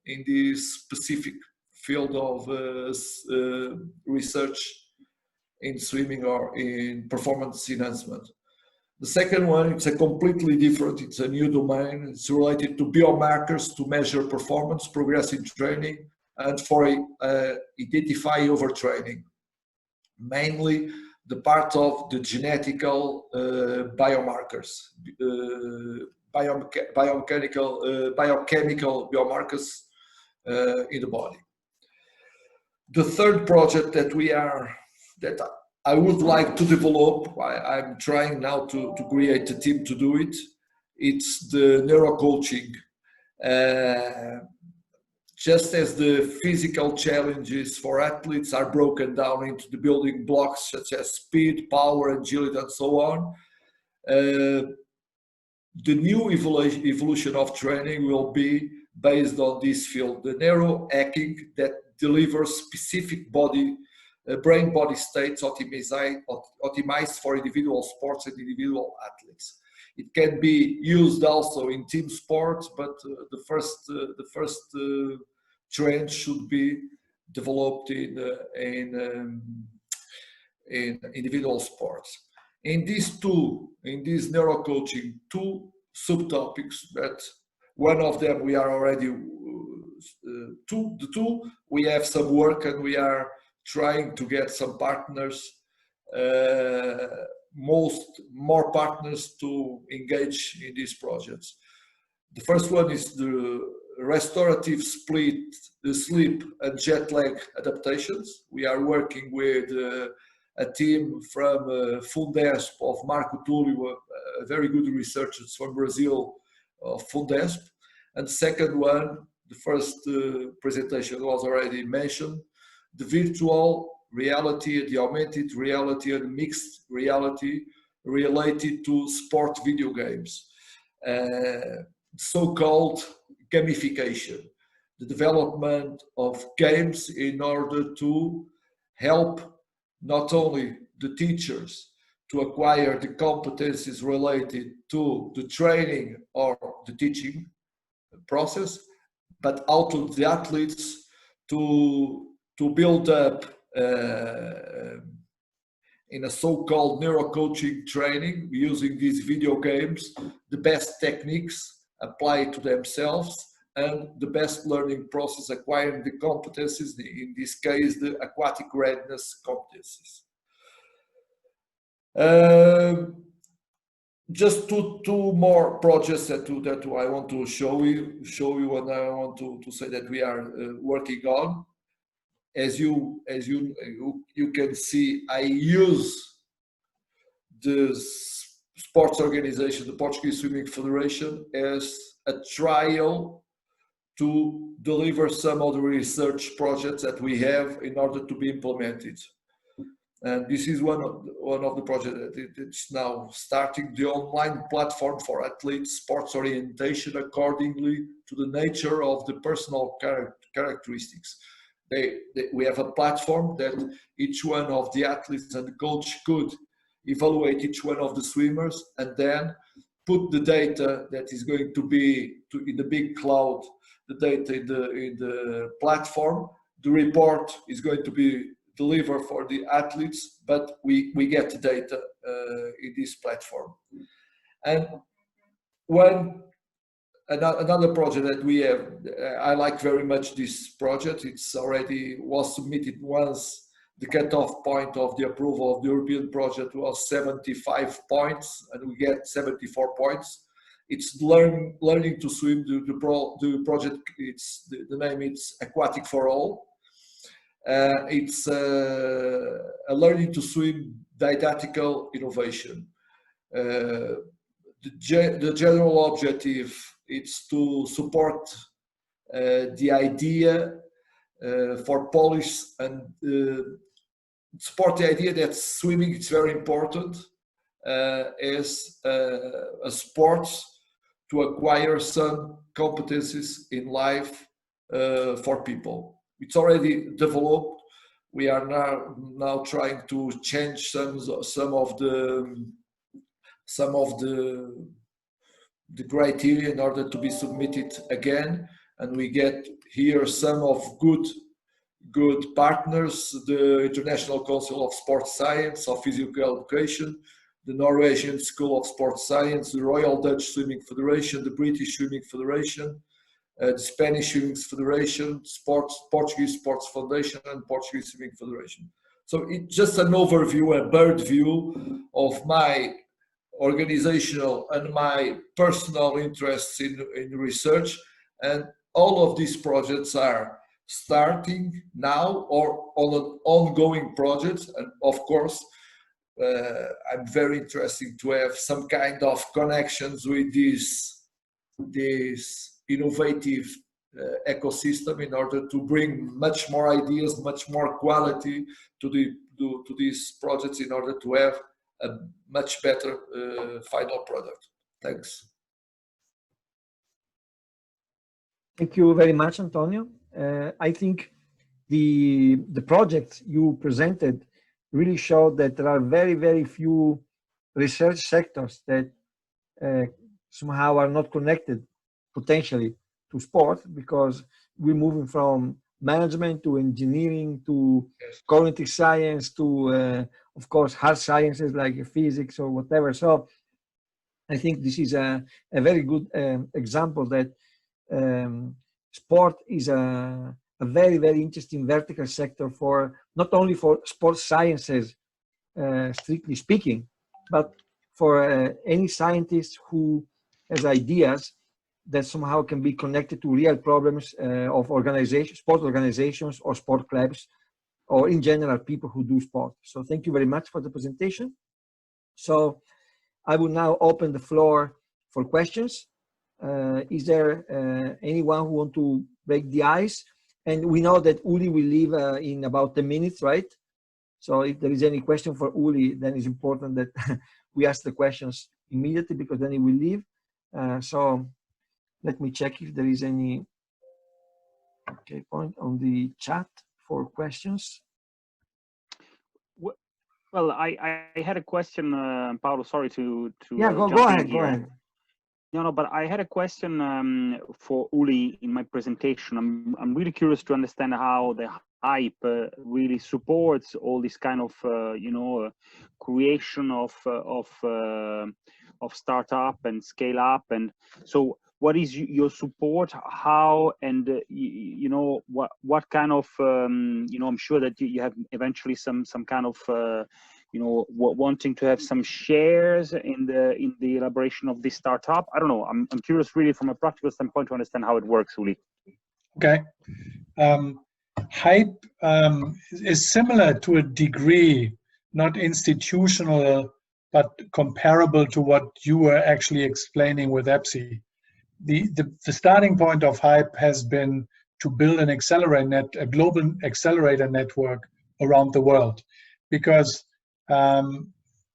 in this specific field of research in swimming or in performance enhancement. The second one, it's a completely different, it's a new domain. It's related to biomarkers to measure performance, progress in training, and for identify overtraining. Mainly the part of the genetical biomarkers, biochemical biomarkers in the body. The third project that I would like to develop, I'm trying now to create a team to do it. It's the neurocoaching. Just as the physical challenges for athletes are broken down into the building blocks such as speed, power, agility, and so on, the new evolution of training will be based on this field, the neurohacking that delivers specific brain-body states optimized for individual sports and individual athletes. It can be used also in team sports, but the first trend should be developed in individual sports. In these neurocoaching, two subtopics, that one of them we are already we have some work, and we are trying to get some partners, more partners to engage in these projects. The first one is the restorative sleep and jet lag adaptations. We are working with a team from Fundesp of Marco Túlio, a very good researchers from Brazil of Fundesp. And second one, the first presentation was already mentioned, the virtual reality, the augmented reality and mixed reality related to sport video games. So-called gamification, the development of games in order to help not only the teachers to acquire the competencies related to the training or the teaching process, but also the athletes to build up in a so-called neurocoaching training using these video games, the best techniques applied to themselves and the best learning process, acquiring the competencies, in this case, the aquatic readiness competencies. Just two more projects that I want to show you, and I want to say that we are working on. As you can see, I use the sports organization, the Portuguese Swimming Federation, as a trial to deliver some of the research projects that we have in order to be implemented. And this is one of the projects that it's now starting, the online platform for athletes, sports orientation accordingly to the nature of the personal characteristics. We have a platform that each one of the athletes and the coach could evaluate each one of the swimmers and then put the data that is going to be in the big cloud, the data in the platform. The report is going to be delivered for the athletes, but we get the data in this platform. And another project that we have, I like very much this project. It's already was submitted once. The cutoff point of the approval of the European project was 75 points, and we get 74 points. It's learning to swim. The project, the name is Aquatic for All. It's a learning to swim didactical innovation. The general objective is to support the idea for Polish and support the idea that swimming is very important as a sport to acquire some competencies in life for people. It's already developed. We are now trying to change some of the criteria in order to be submitted again, and we get here some of good partners: the International Council of Sports Science, of Physical Education, the Norwegian School of Sports Science, the Royal Dutch Swimming Federation, the British Swimming Federation, the Spanish Swimming Federation, Portuguese Sports Foundation, and Portuguese Swimming Federation. So it's just an overview, a bird view of my organizational and my personal interests in research, and all of these projects are starting now or on an ongoing project. And of course, I'm very interested to have some kind of connections with this innovative ecosystem in order to bring much more ideas, much more quality to these projects in order to have a much better final product. Thanks. Thank you very much, Antonio. I think the project you presented really showed that there are very, very few research sectors that somehow are not connected potentially to sport, because we're moving from management to engineering to cognitive science to of course hard sciences like physics or whatever. So I think this is a very good example that sport is a very, very interesting vertical sector for not only for sports sciences strictly speaking, but for any scientist who has ideas that somehow can be connected to real problems of organizations, sport organizations or sport clubs, or in general people who do sport. So thank you very much for the presentation. So I will now open the floor for questions. Is there anyone who want to break the ice? And we know that Uli will leave in about 10 minutes, right? So if there is any question for Uli, then it's important that we ask the questions immediately, because then he will leave. So let me check if there is any point on the chat for questions. Well, I had a question, Paolo. Sorry to yeah, go ahead. Go ahead. No, but I had a question for Uli in my presentation. I'm really curious to understand how the hype really supports all this kind of creation of startup and scale up. And so, what is your support? How and what kind of I'm sure that you have eventually some kind of wanting to have some shares in the elaboration of this startup. I don't know. I'm curious really from a practical standpoint to understand how it works, Uli. Okay. Hype is similar to a degree, not institutional, but comparable to what you were actually explaining with EPSI. The starting point of hype has been to build a global accelerator network around the world, because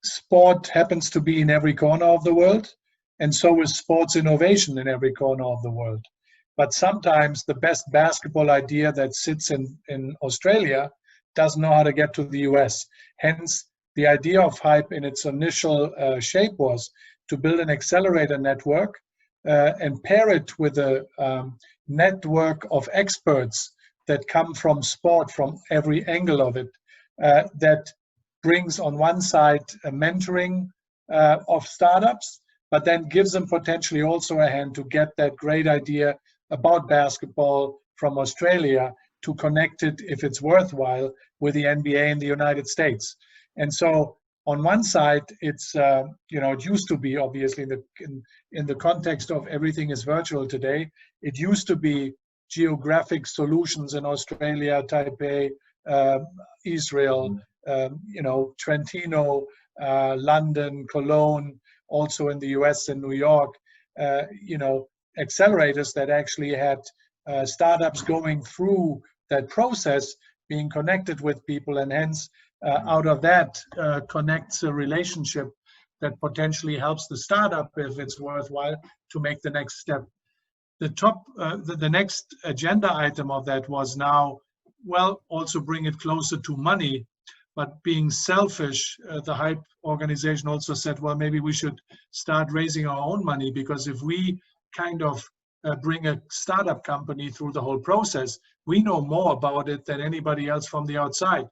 sport happens to be in every corner of the world, and so is sports innovation in every corner of the world. But sometimes the best basketball idea that sits in Australia doesn't know how to get to the US. Hence, the idea of hype in its initial shape was to build an accelerator network and pair it with a network of experts that come from sport, from every angle of it, that brings on one side a mentoring of startups, but then gives them potentially also a hand to get that great idea about basketball from Australia to connect it, if it's worthwhile, with the NBA in the United States. And so on one side, it's it used to be, obviously, in the context of everything is virtual today, it used to be geographic solutions in Australia, Taipei, Israel, you know, Trentino, London, Cologne, also in the US and New York, you know, accelerators that actually had startups going through that process, being connected with people, and hence out of that connects a relationship that potentially helps the startup, if it's worthwhile, to make the next step. The next agenda item of that was now, well, also bring it closer to money, but being selfish. The Hype organization also said, well, maybe we should start raising our own money, because if we kind of bring a startup company through the whole process, we know more about it than anybody else from the outside.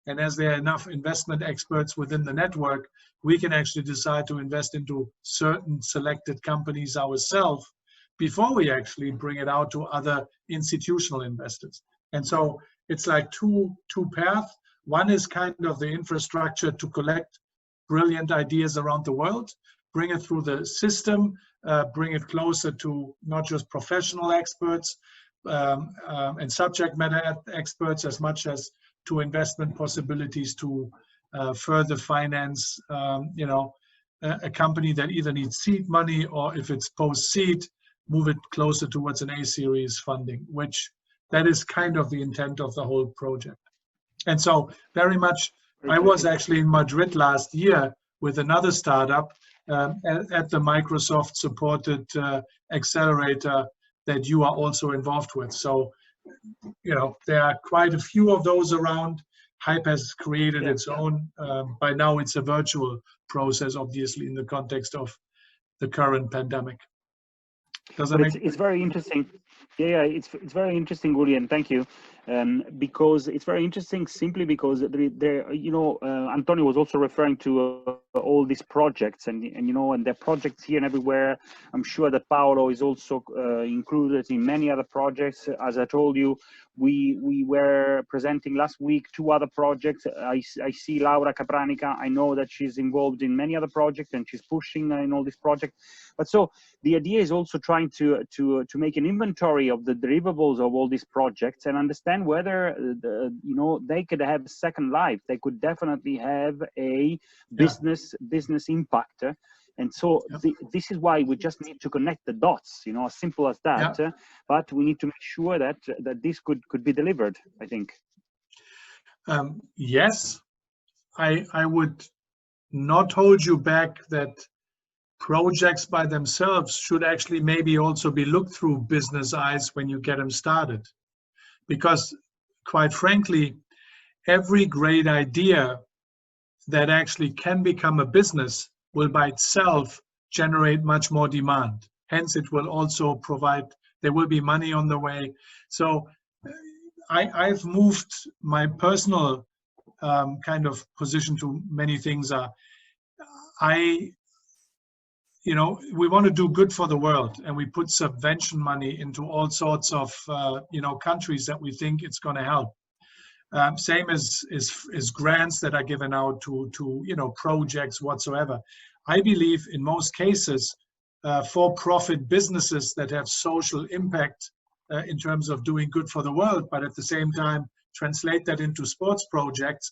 And as there are enough investment experts within the network, we can actually decide to invest into certain selected companies ourselves before we actually bring it out to other institutional investors. And so it's like two paths. One is kind of the infrastructure to collect brilliant ideas around the world, bring it through the system, bring it closer to not just professional experts and subject matter experts, as much as to investment possibilities to further finance, you know, a company that either needs seed money, or if it's post-seed, move it closer towards an A-series funding, which that is kind of the intent of the whole project. And so very much, I was actually in Madrid last year with another startup at the Microsoft supported accelerator that you are also involved with. So, you know, there are quite a few of those around. Hype has created its own. By now it's a virtual process, obviously, in the context of the current pandemic. It's very interesting. Yeah, it's very interesting, Julian. Thank you. Because it's very interesting simply because there, you know, Antonio was also referring to all these projects and you know, and there are projects here and everywhere. I'm sure that Paolo is also included in many other projects. As I told you, we were presenting last week 2 other projects. I see Laura Capranica. I know that she's involved in many other projects and she's pushing in all these projects. But so the idea is also trying to make an inventory of the deliverables of all these projects and understand whether you know, they could have second life. They could definitely have a business impact. And so this is why we just need to connect the dots, you know, as simple as that. But we need to make sure that this could be delivered, I think. Yes, I would not hold you back that projects by themselves should actually maybe also be looked through business eyes when you get them started. Because quite frankly, every great idea that actually can become a business will by itself generate much more demand. Hence, it will also provide, there will be money on the way. So I've moved my personal kind of position to many things. You know, we want to do good for the world, and we put subvention money into all sorts of, you know, countries that we think it's going to help. Same as grants that are given out to you know, projects whatsoever. I believe in most cases, for-profit businesses that have social impact in terms of doing good for the world, but at the same time translate that into sports projects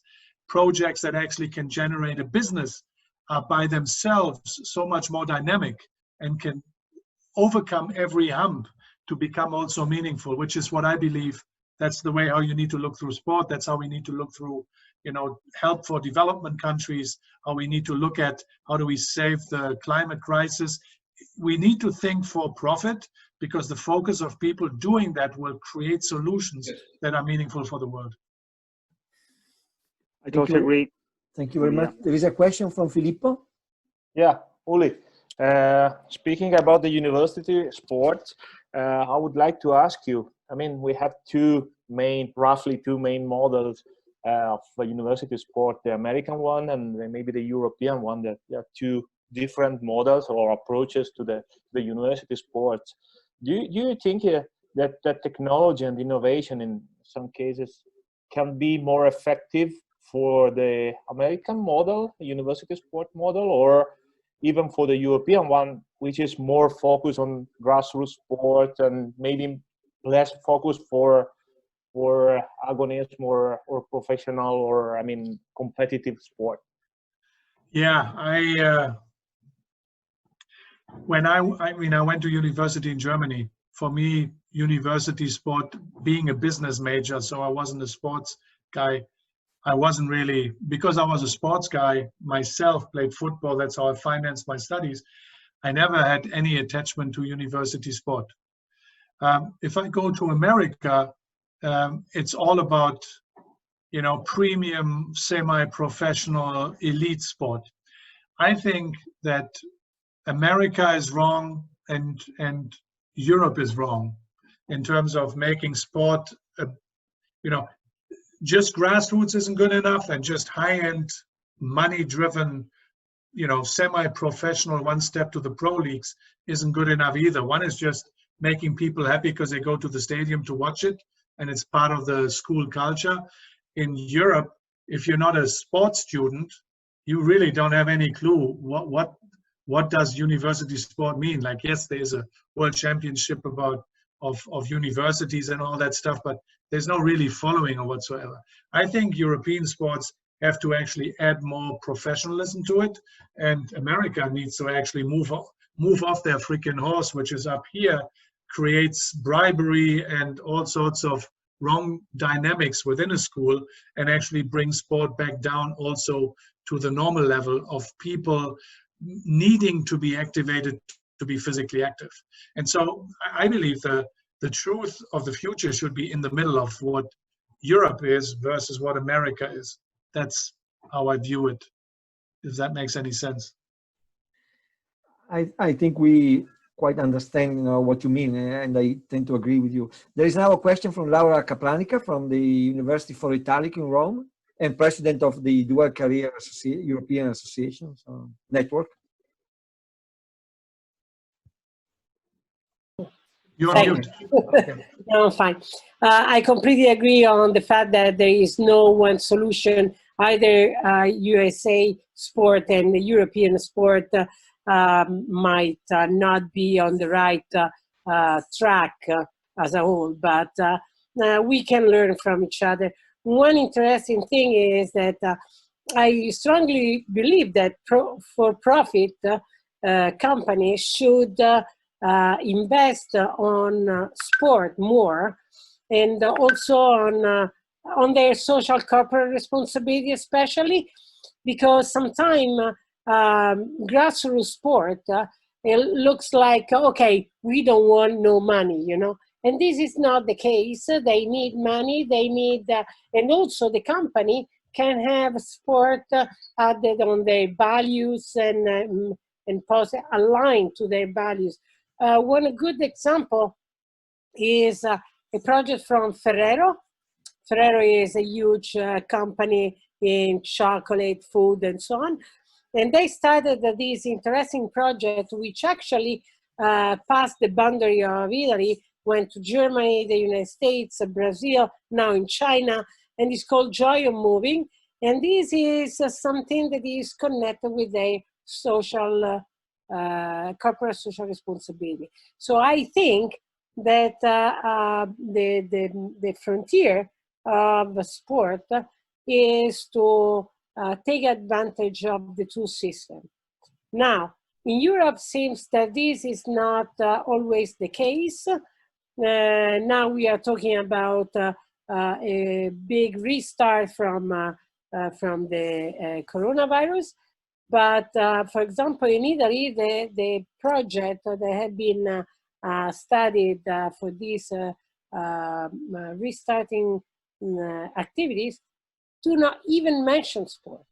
that actually can generate a business, are by themselves so much more dynamic and can overcome every hump to become also meaningful, which is what I believe. That's the way how you need to look through sport. That's how we need to look through, you know, help for development countries, how we need to look at how do we save the climate crisis. We need to think for profit, because the focus of people doing that will create solutions that are meaningful for the world. I totally agree. Thank you very much. There is a question from Filippo. Yeah, Uli. Speaking about the university sports, I would like to ask you, I mean, we have roughly two main models of the university sport, the American one and maybe the European one. There are 2 different models or approaches to the university sports. Do you think that technology and innovation in some cases can be more effective for the American model, the university sport model, or even for the European one, which is more focused on grassroots sport and maybe less focused for or agonism or professional or, I mean, competitive sport? Yeah, when I went to university in Germany. For me, university sport, being a business major, so I wasn't a sports guy. I wasn't really, because I was a sports guy myself, played football, that's how I financed my studies. I never had any attachment to university sport. If I go to America, it's all about, premium, semi-professional, elite sport. I think that America is wrong and Europe is wrong in terms of making sport, just grassroots isn't good enough, and just high-end, money-driven, semi-professional, one step to the pro leagues isn't good enough either. One is just making people happy because they go to the stadium to watch it, and it's part of the school culture. In Europe, if you're not a sports student, you really don't have any clue what does university sport mean. Like, yes, there's a world championship of universities and all that stuff, but there's no really following or whatsoever. I think European sports have to actually add more professionalism to it, and America needs to actually move off their freaking horse, which is up here, creates bribery and all sorts of wrong dynamics within a school, and actually bring sport back down also to the normal level of people needing to be activated to be physically active. And so I believe the truth of the future should be in the middle of what Europe is versus what America is. That's how I view it, if that makes any sense. I think we quite understand what you mean, and I tend to agree with you. There is now a question from Laura Caplanica from the University for Italic in Rome, and president of the Dual Career European Association Network. You're on mute. Okay. No, fine. I completely agree on the fact that there is no one solution. Either USA sport and the European sport might not be on the right track as a whole, but we can learn from each other. One interesting thing is that I strongly believe that for-profit companies should invest on sport more, and also on their social corporate responsibility, especially because sometimes grassroots sport it looks like, okay, we don't want no money, and this is not the case. They need money, they need, and also the company can have sport added on their values and aligned to their values. One good example is a project from Ferrero. Ferrero is a huge company in chocolate, food, and so on. And they started this interesting project, which actually passed the boundary of Italy, went to Germany, the United States, Brazil, now in China, and it's called Joy of Moving. And this is something that is connected with a social, corporate social responsibility. So I think that the frontier of sport is to take advantage of the two systems. Now, in Europe, seems that this is not always the case. Now we are talking about a big restart from the coronavirus. But for example, in Italy, the project that had been studied for these restarting activities do not even mention sport.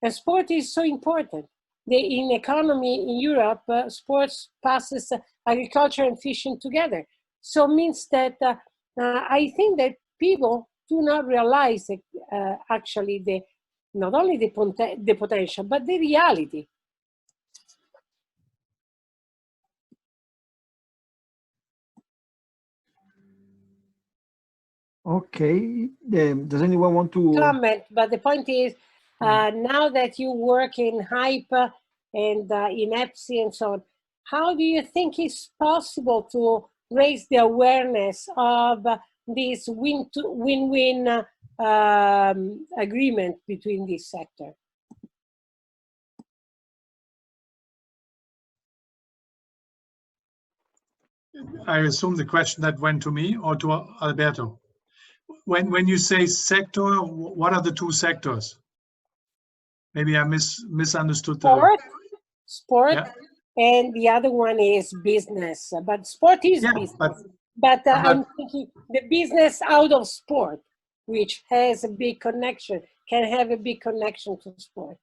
And sport is so important. In economy in Europe, sports passes agriculture and fishing together. So it means that I think that people do not realize actually not only the potential, but the reality. Okay, does anyone want to comment? But the point is, now that you work in HYPE and in EPSI and so on, how do you think it's possible to raise the awareness of this win-win agreement between this sector. I assume the question that went to me or to Alberto. When you say sector, what are the two sectors? Maybe I misunderstood the sport, yeah. And the other one is business. But sport is business. But I'm thinking the business out of sport, which has a big connection, can have a big connection to sport,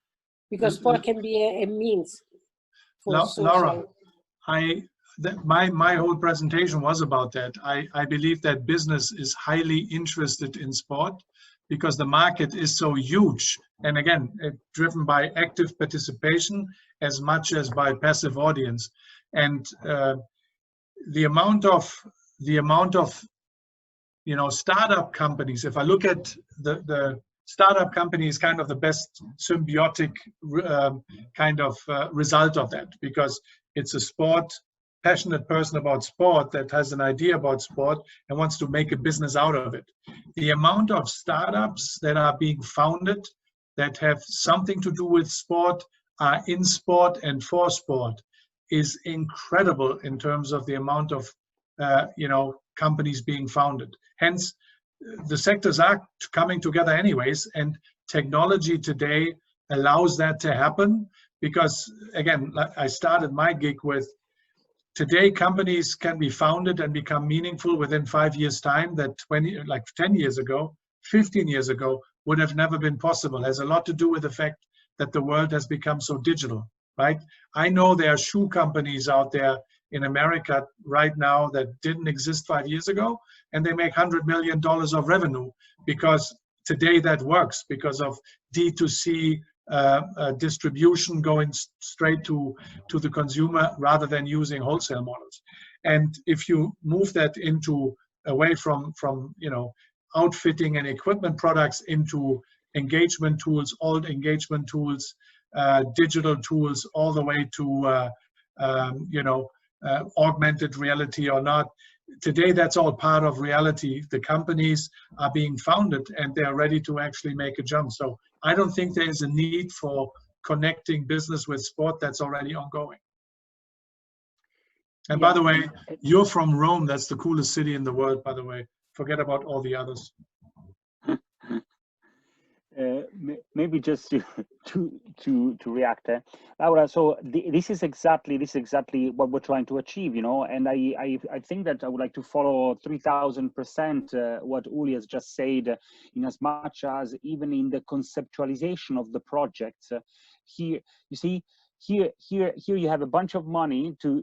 because sport can be a means for social. Laura, my whole presentation was about that. I believe that business is highly interested in sport because the market is so huge, and again, driven by active participation as much as by passive audience. And the amount of startup companies, if I look at the startup company, is kind of the best symbiotic kind of result of that, because it's a passionate person about sport that has an idea about sport and wants to make a business out of it. The amount of startups that are being founded that have something to do with sport, are in sport and for sport, is incredible in terms of the amount of companies being founded. Hence, the sectors are coming together anyways, and technology today allows that to happen, because again, I started my gig with, today companies can be founded and become meaningful within 5 years' time that 10 years ago, 15 years ago would have never been possible. It has a lot to do with the fact that the world has become so digital, right? I know there are shoe companies out there in America right now that didn't exist 5 years ago, and they make $100 million of revenue because today that works because of D2C distribution going straight to the consumer rather than using wholesale models. And if you move that away from outfitting and equipment products into engagement tools, old engagement tools, digital tools, all the way to augmented reality or not. Today, that's all part of reality. The companies are being founded and they're ready to actually make a jump. So I don't think there is a need for connecting business with sport. That's already ongoing. And by the way, you're from Rome. That's the coolest city in the world, by the way. Forget about all the others. Maybe just to react, Laura. So this is exactly what we're trying to achieve, And I think that I would like to follow 3000% what Uli has just said, in as much as even in the conceptualization of the projects. Here, you see. Here you have a bunch of money to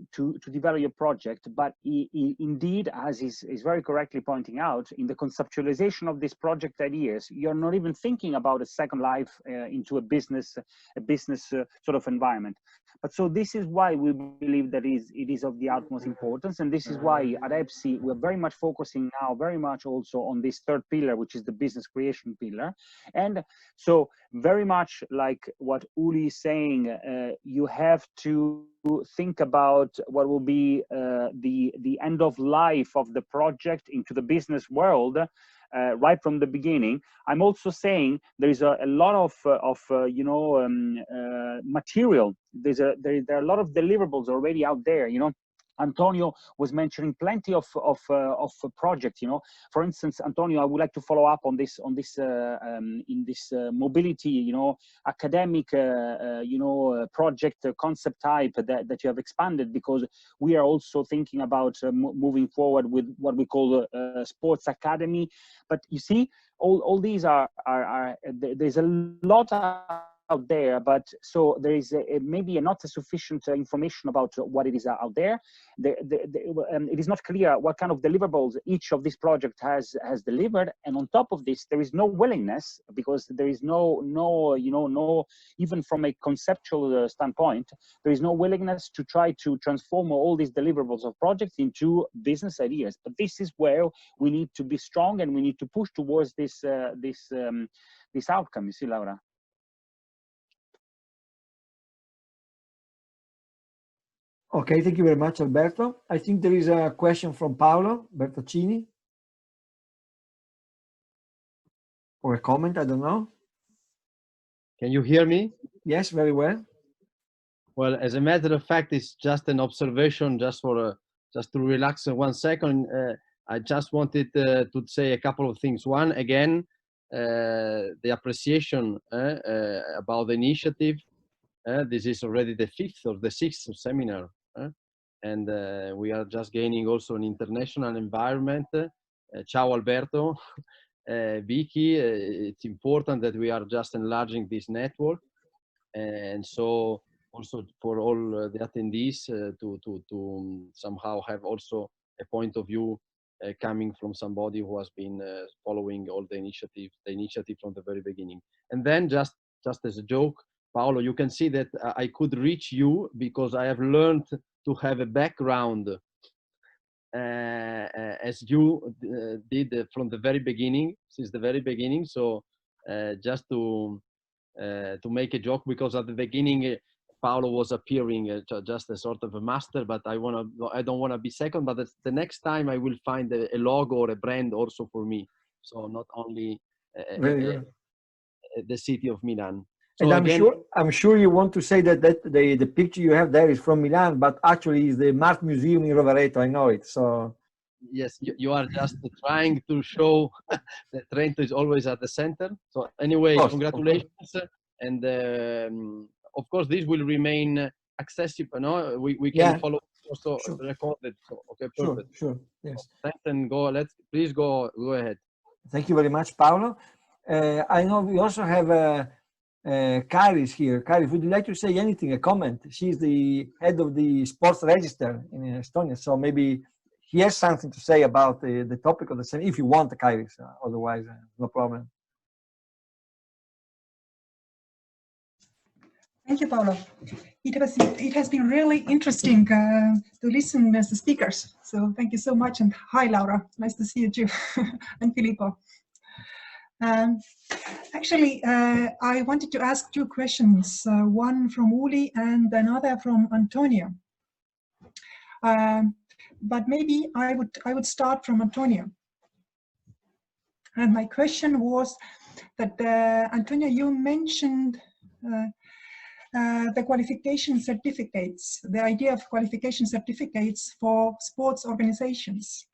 develop your project, but indeed, as is very correctly pointing out, in the conceptualization of these project ideas, you're not even thinking about a second life into a business sort of environment. But so this is why we believe that it is of the utmost importance, and this is why at EPSI we're very much focusing now very much also on this third pillar, which is the business creation pillar. And so very much like what Uli is saying, you have to think about what will be the end of life of the project into the business world. Right from the beginning. I'm also saying there is a lot of material. There are a lot of deliverables already out there. Antonio was mentioning plenty of projects. For instance, Antonio, I would like to follow up on this in this mobility, academic, project concept type that you have expanded, because we are also thinking about moving forward with what we call sports academy. But you see, all these are there's a lot out there, but so there is maybe not sufficient information about what it is out there. It is not clear what kind of deliverables each of these projects has delivered, and on top of this, there is no willingness, because there is no even from a conceptual standpoint, there is no willingness to try to transform all these deliverables of projects into business ideas. But this is where we need to be strong, and we need to push towards this outcome. You see, Laura. Okay, thank you very much, Alberto. I think there is a question from Paolo Bertoccini. or a comment, I don't know. Can you hear me? Yes, very well. Well, as a matter of fact, it's just an observation, just to relax 1 second. I just wanted to say a couple of things. One, again, the appreciation about the initiative. This is already the 5th or the 6th seminar, and we are just gaining also an international environment. Ciao Alberto, Vicky. It's important that we are just enlarging this network, and so also for all the attendees to somehow have also a point of view coming from somebody who has been following all the initiative from the very beginning. And then just as a joke, Paolo, you can see that I could reach you because I have learned to have a background as you did from the very beginning, since the very beginning. So just to make a joke, because at the beginning Paolo was appearing just a sort of a master, but I don't want to be second, but the next time I will find a logo or a brand also for me. So not only the city of Milan. So and I'm sure you want to say that the picture you have there is from Milan, but actually is the Mart Museum in Rovereto. I know it. So yes, you are just trying to show that Trento is always at the center. So anyway, congratulations, and of course this will remain accessible. No, we can follow also recorded. So okay, perfect. Sure. Yes. Thanks, and please go ahead. Thank you very much, Paolo. I know we also have Karis here. Karis, would you like to say anything, a comment? She's the head of the sports register in Estonia, so maybe he has something to say about the topic of the seminar, if you want, Karis. Otherwise, no problem. Thank you, Paolo. It has been really interesting to listen as the speakers. So thank you so much, and hi, Laura. Nice to see you too, and Filippo. Actually, I wanted to ask 2 questions, one from Uli and another from Antonio. But maybe I would start from Antonio. And my question was that, Antonio, you mentioned the qualification certificates, the idea of qualification certificates for sports organizations.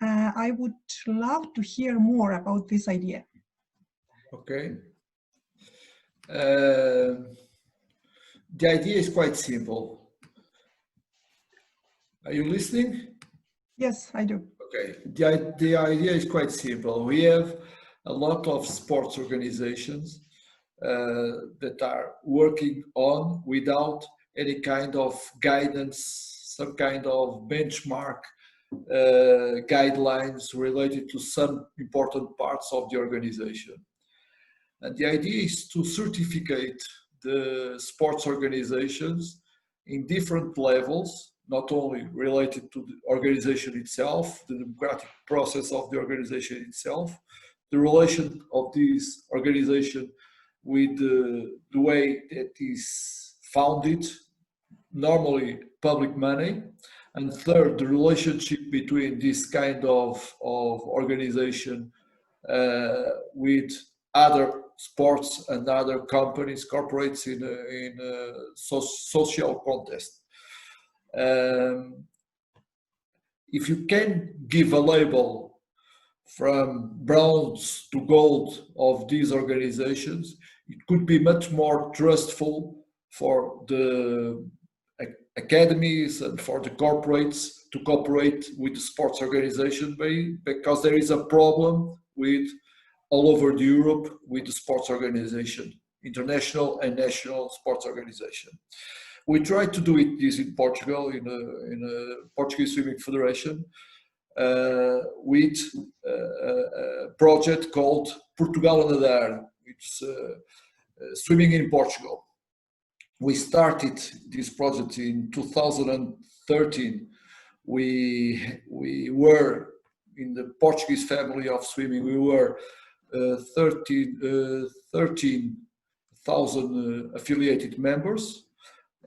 I would love to hear more about this idea. Okay. The idea is quite simple. Are you listening? Yes, I do. Okay. The idea is quite simple. We have a lot of sports organizations that are working on without any kind of guidance, some kind of benchmark guidelines related to some important parts of the organization. And the idea is to certificate the sports organizations in different levels, not only related to the organization itself, the democratic process of the organization itself, the relation of this organization with the way that is founded, normally public money, and third, the relationship between this kind of organization with other sports and other companies, corporates in a social context. If you can give a label from bronze to gold of these organizations, it could be much more trustful for the academies and for the corporates to cooperate with the sports organization, because there is a problem with all over Europe with the sports organization, international and national sports organization. We tried to do this in Portugal, in a Portuguese Swimming Federation, with a project called Portugal a Nadar. It's swimming in Portugal. We started this project in 2013. We were in the Portuguese family of swimming. We were 13,000 affiliated members,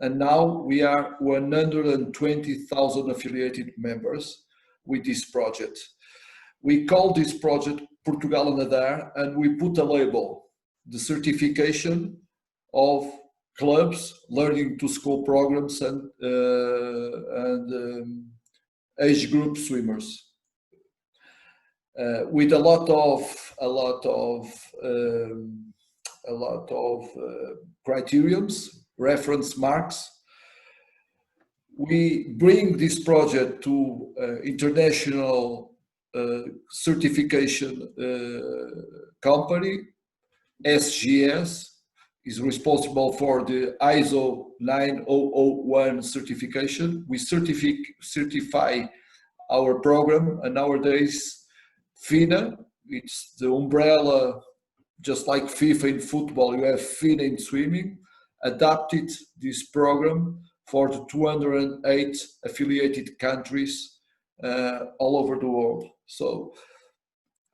and now we are 120,000 affiliated members with this project. We call this project Portugal Nadar, and we put a label, the certification of clubs, learning to school programs, and age group swimmers, with a lot of criterions, reference marks. We bring this project to international certification company. SGS is responsible for the ISO 9001 certification. We certify our program, and nowadays FINA, it's the umbrella, just like FIFA in football, you have FINA in swimming, adapted this program for the 208 affiliated countries all over the world. So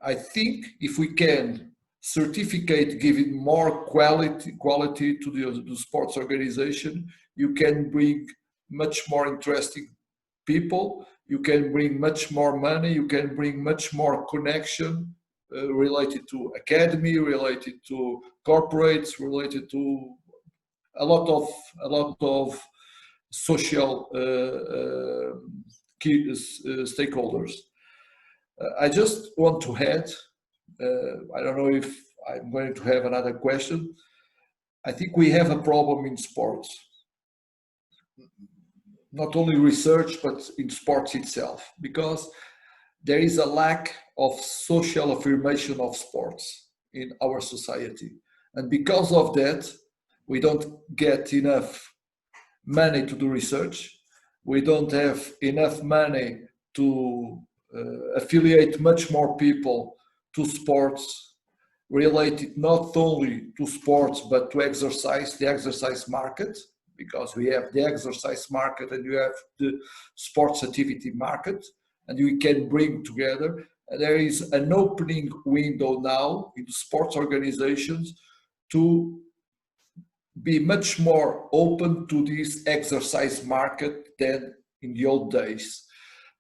I think if we can certificate, giving more quality to the sports organization, you can bring much more interesting people, you can bring much more money, you can bring much more connection related to academy, related to corporates, related to a lot of social key stakeholders. I just want to add, I don't know if I'm going to have another question. I think we have a problem in sports, not only research, but in sports itself, because there is a lack of social affirmation of sports in our society. And because of that, we don't get enough money to do research. We don't have enough money to affiliate much more people to sports, related not only to sports, but to exercise, the exercise market, because we have the exercise market and you have the sports activity market, and we can bring together. There is an opening window now in sports organizations to be much more open to this exercise market than in the old days.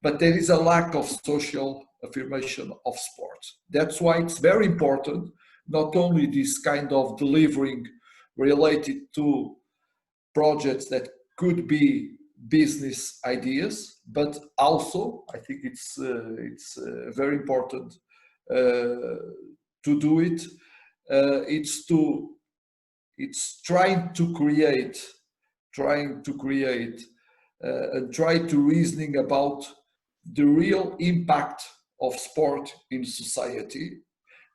But there is a lack of social affirmation of sports. That's why it's very important, not only this kind of delivering related to projects that could be business ideas, but also I think it's very important to do it. It's trying to create and try to reasoning about the real impact of sport in society,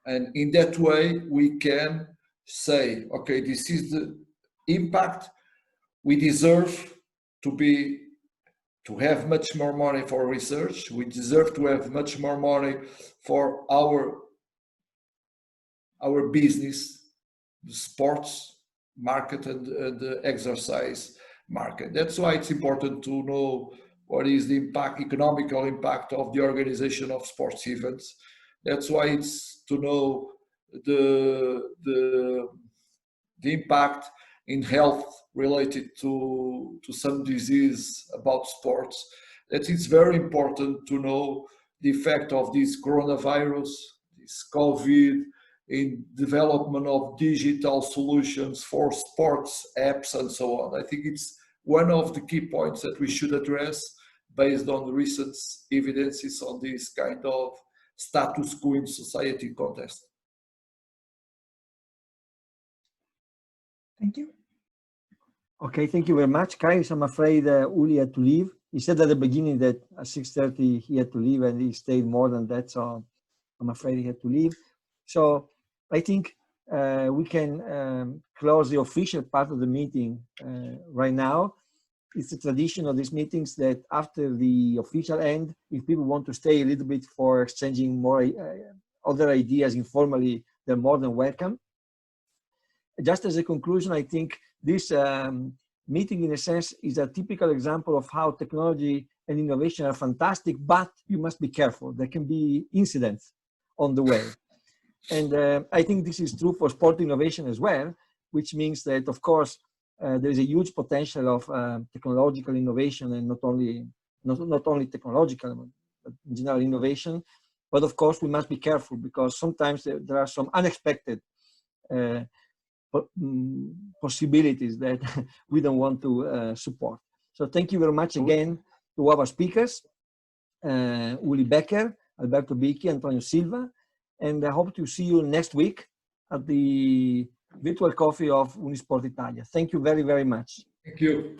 and in that way we can say, okay, this is the impact. We deserve to have much more money for research. We deserve to have much more money for our business, the sports market and the exercise market. That's why it's important to know what is the economical impact of the organization of sports events. That's why it's to know the impact in health related to some disease about sports. That it's very important to know the effect of this coronavirus, this COVID, in development of digital solutions for sports apps and so on. I think it's one of the key points that we should address based on the recent evidences on this kind of status quo in society contest. Thank you. Okay, thank you very much. Kaius, I'm afraid Uli had to leave. He said at the beginning that at 6:30 he had to leave, and he stayed more than that, so I'm afraid he had to leave. So I think we can close the official part of the meeting right now. It's a tradition of these meetings that after the official end, if people want to stay a little bit for exchanging more other ideas informally, they're more than welcome. Just as a conclusion, I think this meeting, in a sense, is a typical example of how technology and innovation are fantastic, but you must be careful. There can be incidents on the way. And I think this is true for sport innovation as well, which means that, of course, there is a huge potential of technological innovation, and not only technological, but in general innovation. But of course, we must be careful because sometimes there are some unexpected possibilities that we don't want to support. So thank you very much again to our speakers, Uli Becker, Alberto Bicchi, Antonio Silva, and I hope to see you next week at the virtual coffee of Unisport Italia. Thank you very, very much. Thank you.